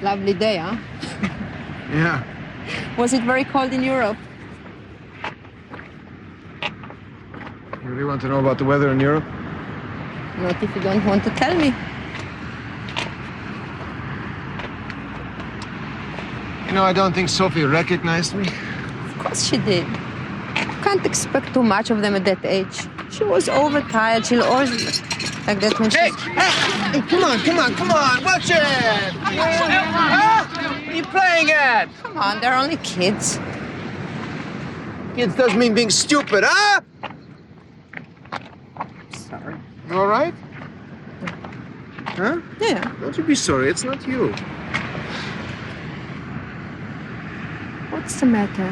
Lovely day, huh? Yeah. Was it very cold in Europe? You really want to know about the weather in Europe? Not if you don't want to tell me. You know, I don't think Sophie recognized me. Of course she did. You can't expect too much of them at that age. She was overtired. She'll always like that when Hey, she's... hey, come on, watch it! What are you playing at? Come on, they're only kids. Kids doesn't mean being stupid, huh? Sorry. You all right? Huh? Yeah. Don't you be sorry, it's not you. What's the matter?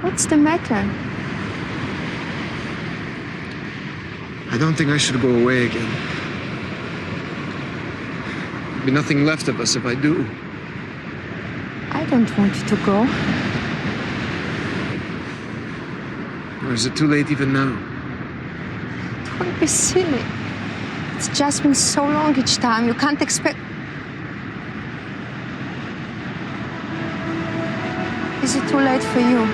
What's the matter? I don't think I should go away again. There'll be nothing left of us if I do. I don't want you to go. Or is it too late even now? Don't be silly. It's just been so long each time. You can't expect... Is it too late for you?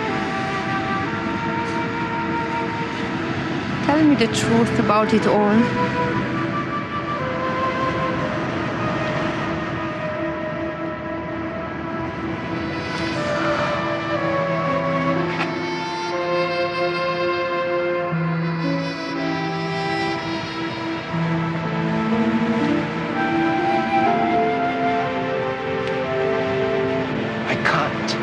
Tell me the truth about it all. I can't.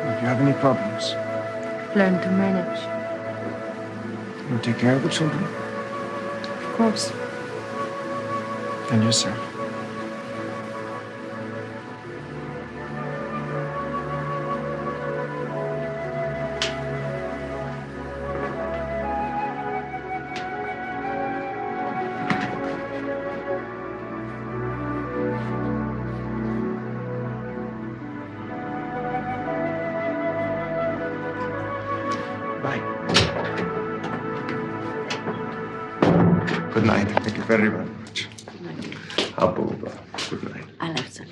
If you have any problems, learn to manage. You take care of the children Of course. and yourself. Bye. Good night. Thank you very much. Abu, good night. I'll have some.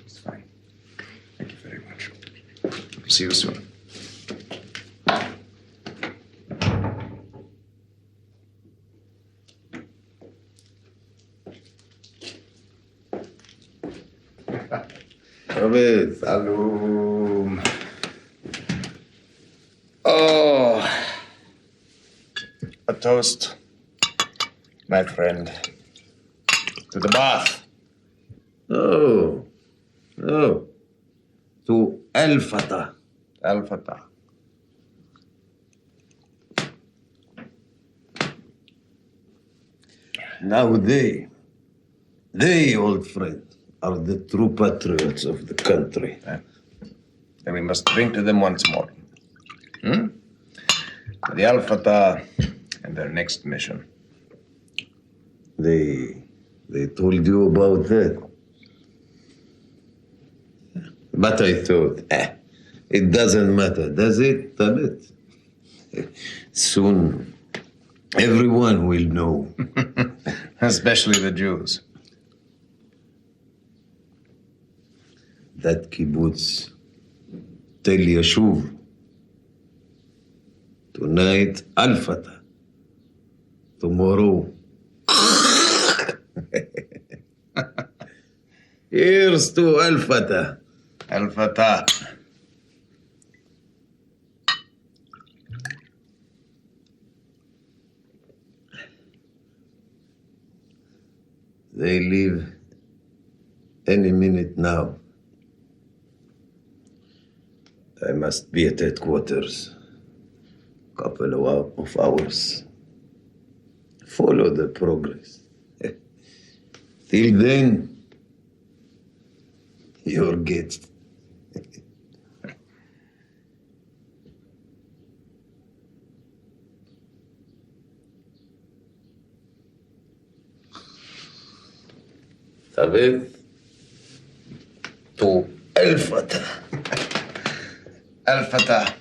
It's fine. Thank you very much. See you soon. Salam. Oh, a toast, my friend, to the bath. Oh, to Al-Fatah. Al-Fatah. Now they, old friend, are the true patriots of the country. Then we must drink to them once more. To the Al-Fatah and their next mission. They told you about that. But I thought, it doesn't matter, does it, Tabit? Soon, everyone will know. Especially the Jews. That kibbutz, Tel Yashuv. Tonight, Al-Fatah. Tomorrow. Here's to Al-Fatah. Al-Fatah. They leave any minute now. I must be at headquarters. Couple of hours. Follow the progress. Till then, your guest. Tabit to Al-Fatah. Al-Fatah.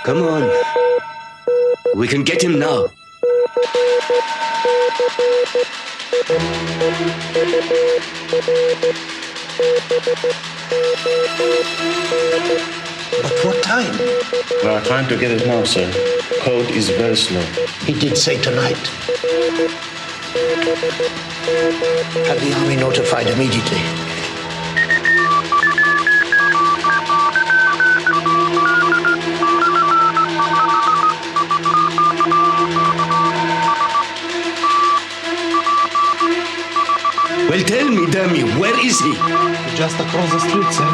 Come on. We can get him now. But what time? We are trying to get it now, sir. Code is very slow. He did say tonight. Have the army notified immediately. Well, tell me, dummy, where is he? Just across the street, sir.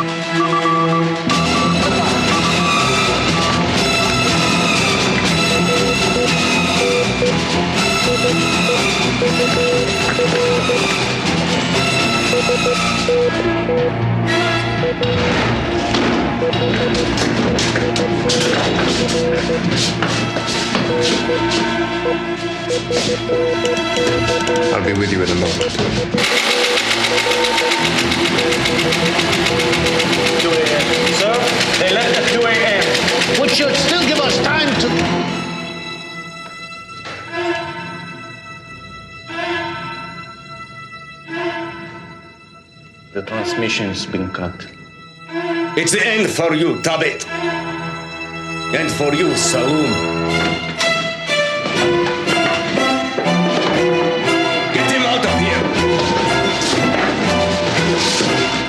Thank you. I'll be with you in a moment. 2 a.m. Sir, they left at 2 a.m. Which should still give us time to... The transmission's been cut. It's the end for you, Tabit. And for you, Saloon. Get him out of here.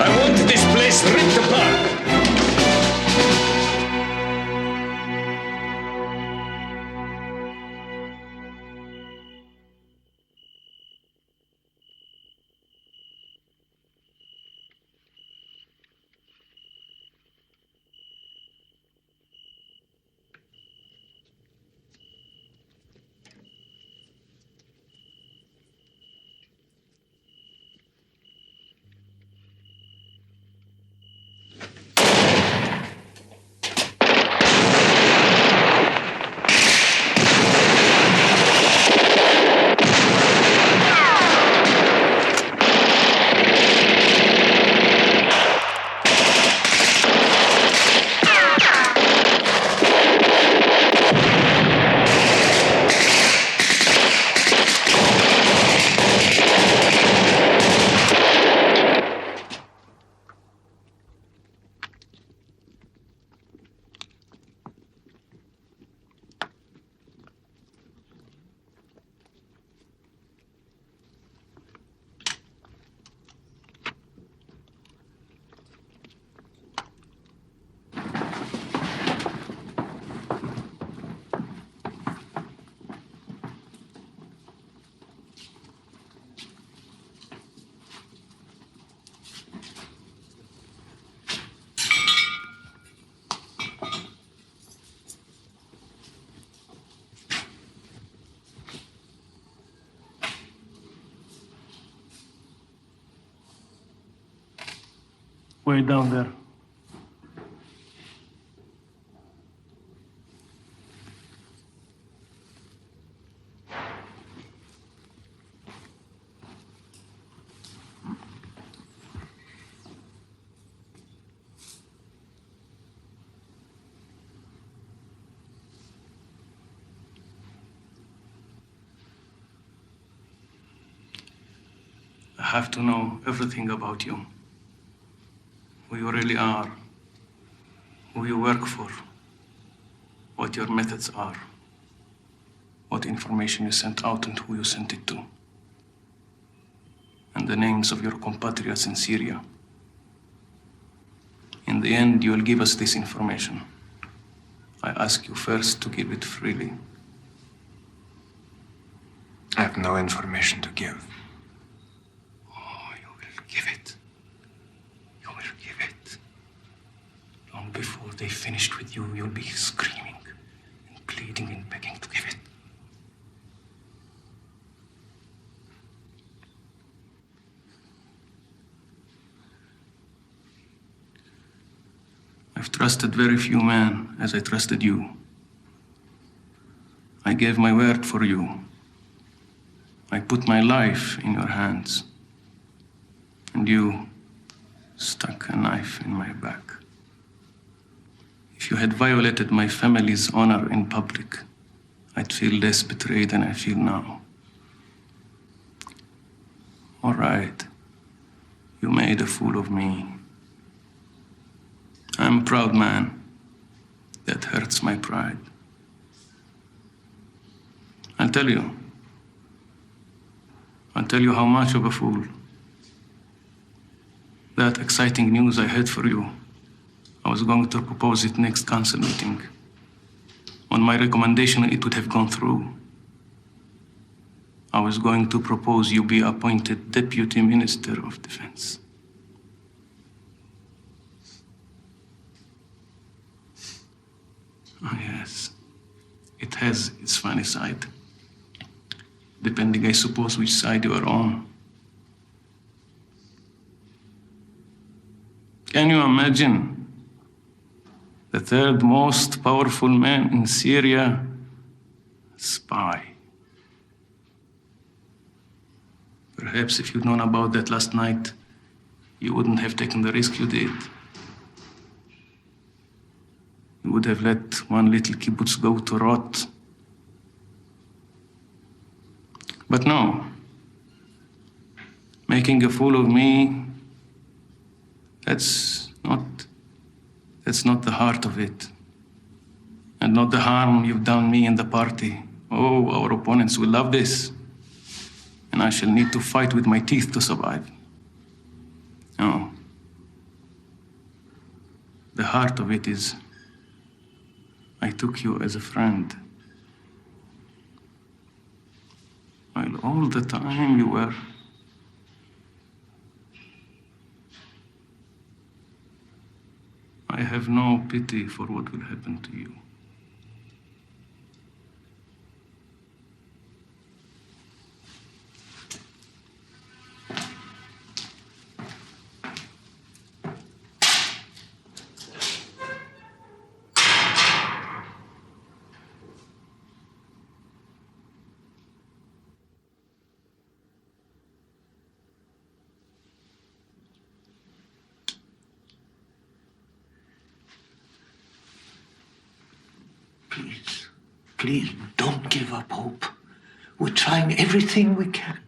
I want this place ripped apart. Way down there. I have to know everything about you. Who you really are, who you work for, what your methods are, what information you sent out and who you sent it to, and the names of your compatriots in Syria. In the end, you will give us this information. I ask you first to give it freely. I have no information to give. Oh, you will give it. Long before they finished with you, you'll be screaming and pleading and begging to give it. I've trusted very few men as I trusted you. I gave my word for you. I put my life in your hands. And you stuck a knife in my back. If you had violated my family's honor in public, I'd feel less betrayed than I feel now. All right. You made a fool of me. I'm a proud man. That hurts my pride. I'll tell you how much of a fool. That exciting news I had for you, I was going to propose it next council meeting. On my recommendation, it would have gone through. I was going to propose you be appointed Deputy Minister of Defense. Oh, yes. It has its funny side. Depending, I suppose, which side you are on. Can you imagine? The third most powerful man in Syria, spy. Perhaps if you'd known about that last night, you wouldn't have taken the risk you did. You would have let one little kibbutz go to rot. But no. Making a fool of me, that's not the heart of it. And not the harm you've done me and the party. Oh, our opponents will love this. And I shall need to fight with my teeth to survive. No. The heart of it is, I took you as a friend. While all the time you were I have no pity for what will happen to you. Please, don't give up hope. We're trying everything we can.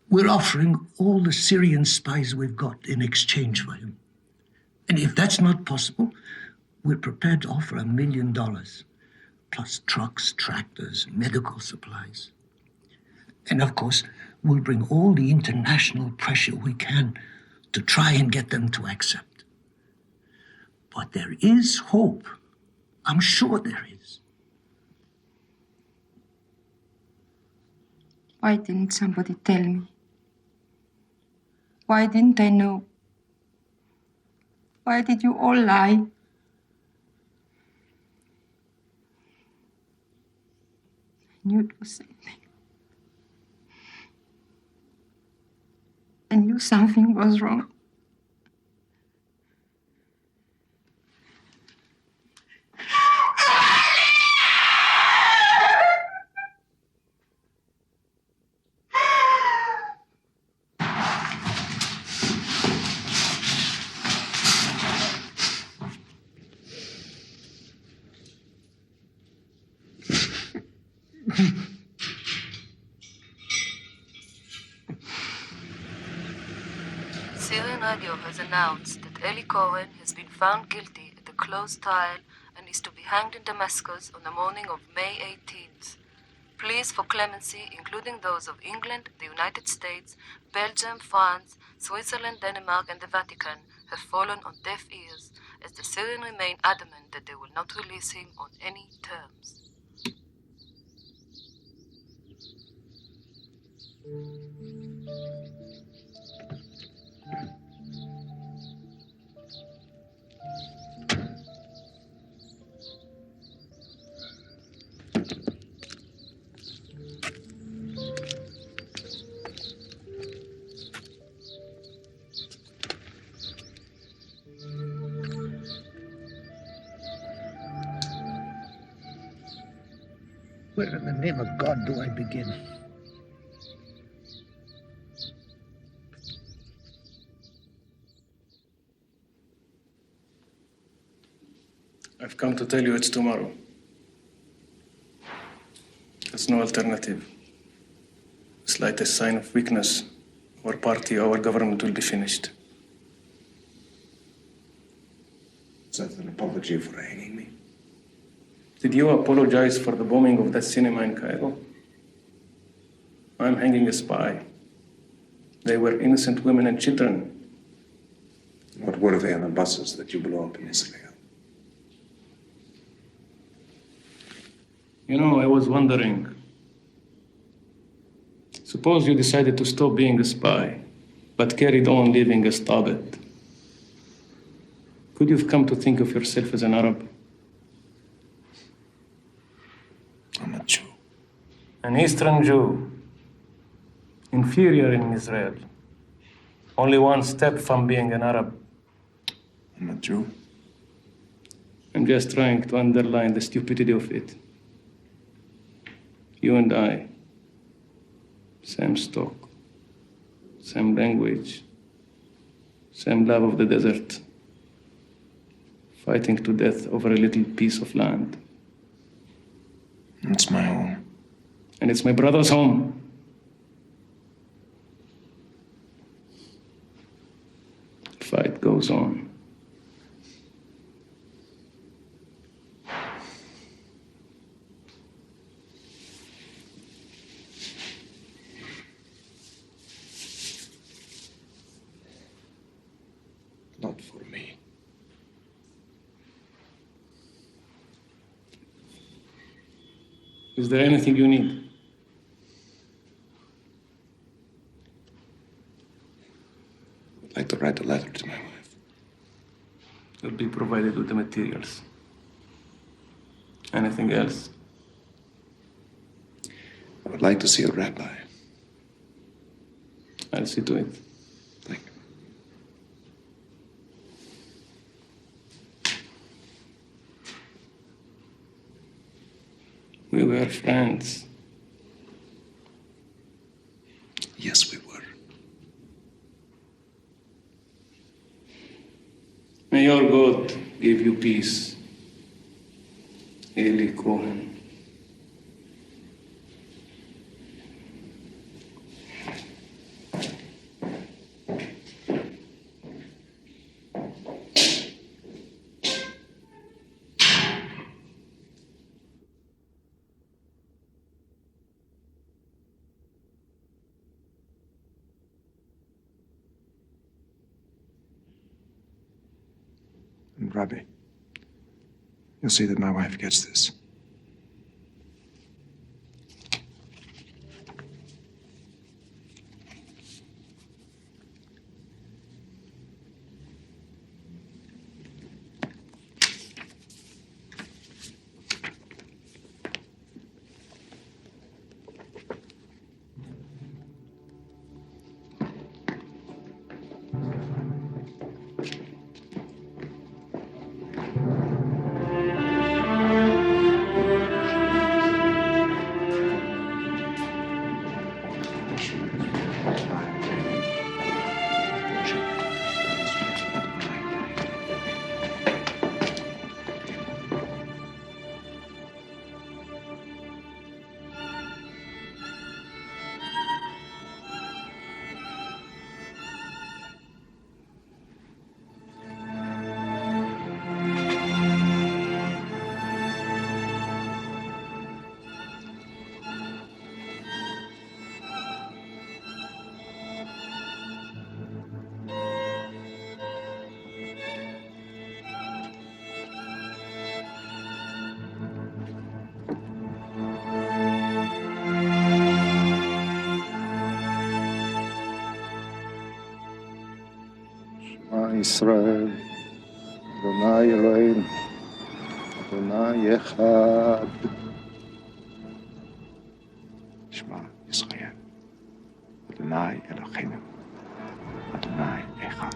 We're offering all the Syrian spies we've got in exchange for him. And if that's not possible, we're prepared to offer $1 million, plus trucks, tractors, medical supplies. And of course, we'll bring all the international pressure we can to try and get them to accept. But there is hope. I'm sure there is. Why didn't somebody tell me? Why didn't I know? Why did you all lie? I knew it was something. I knew something was wrong. Syrian radio has announced that Eli Cohen has been found guilty at a closed trial and is to be hanged in Damascus on the morning of May 18th. Pleas for clemency, including those of England, the United States, Belgium, France, Switzerland, Denmark, and the Vatican, have fallen on deaf ears, as the Syrian remain adamant that they will not release him on any terms. Where in the name of God do I begin? I've come to tell you it's tomorrow. There's no alternative. The slightest sign of weakness, our party, our government will be finished. Is that an apology for hanging me? Did you apologize for the bombing of that cinema in Cairo? I'm hanging a spy. They were innocent women and children. What were they on the buses that you blew up in Israel? You know, I was wondering. Suppose you decided to stop being a spy, but carried on living as Tabet. Could you have come to think of yourself as an Arab? I'm a Jew. An Eastern Jew. Inferior in Israel. Only one step from being an Arab. I'm a Jew. I'm just trying to underline the stupidity of it. You and I, Same stock, same language, same love of the desert, fighting to death over a little piece of land. It's my home. And it's my brother's home. Fight goes on. Not for me. Is there anything you need? I'd like to write a letter to my wife. You'll be provided with the materials. Anything else? I would like to see a rabbi. I'll see to it. Thank you. We were friends. Yes, we were. May your God give you peace. Eli Cohen. And Rabbi, you'll see that my wife gets this. ישראל, אדוני אלוהינו, אדוני אחד. שמע ישראל, אדוני אלוהינו, אדוני אחד.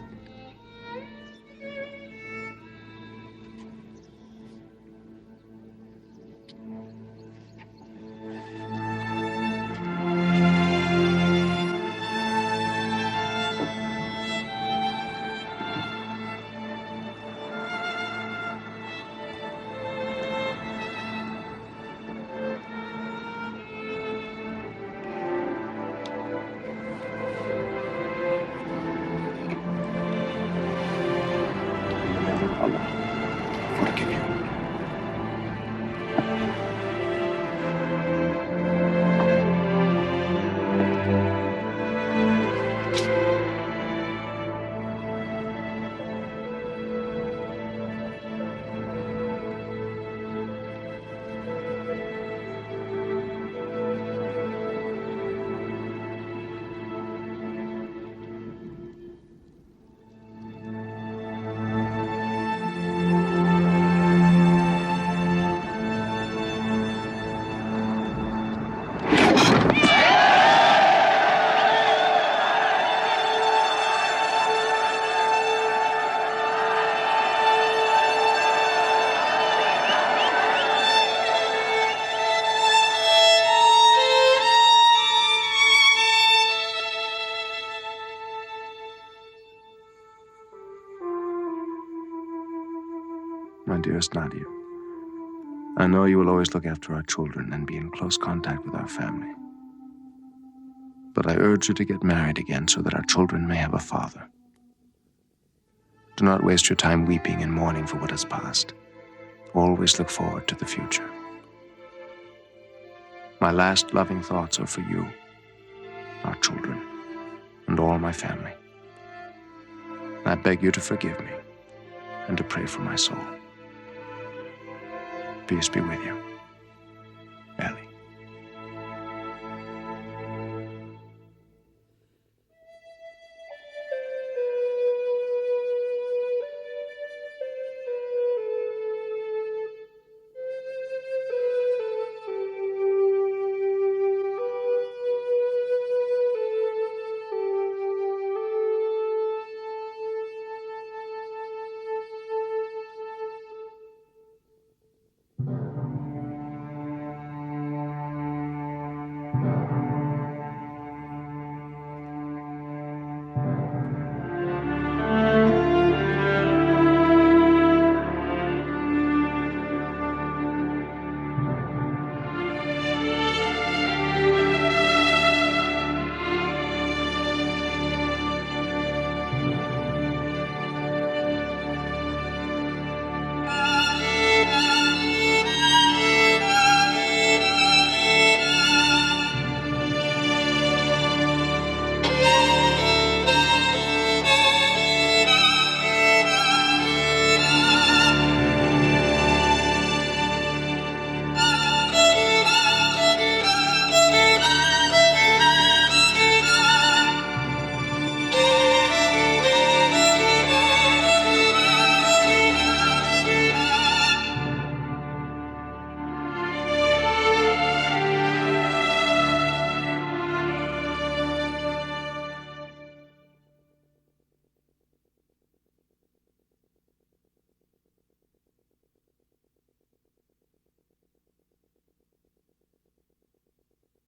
my dearest Nadia. I know you will always look after our children and be in close contact with our family. But I urge you to get married again so that our children may have a father. Do not waste your time weeping and mourning for what has passed. Always look forward to the future. My last loving thoughts are for you, our children, and all my family. I beg you to forgive me and to pray for my soul. Peace be with you. Ellie.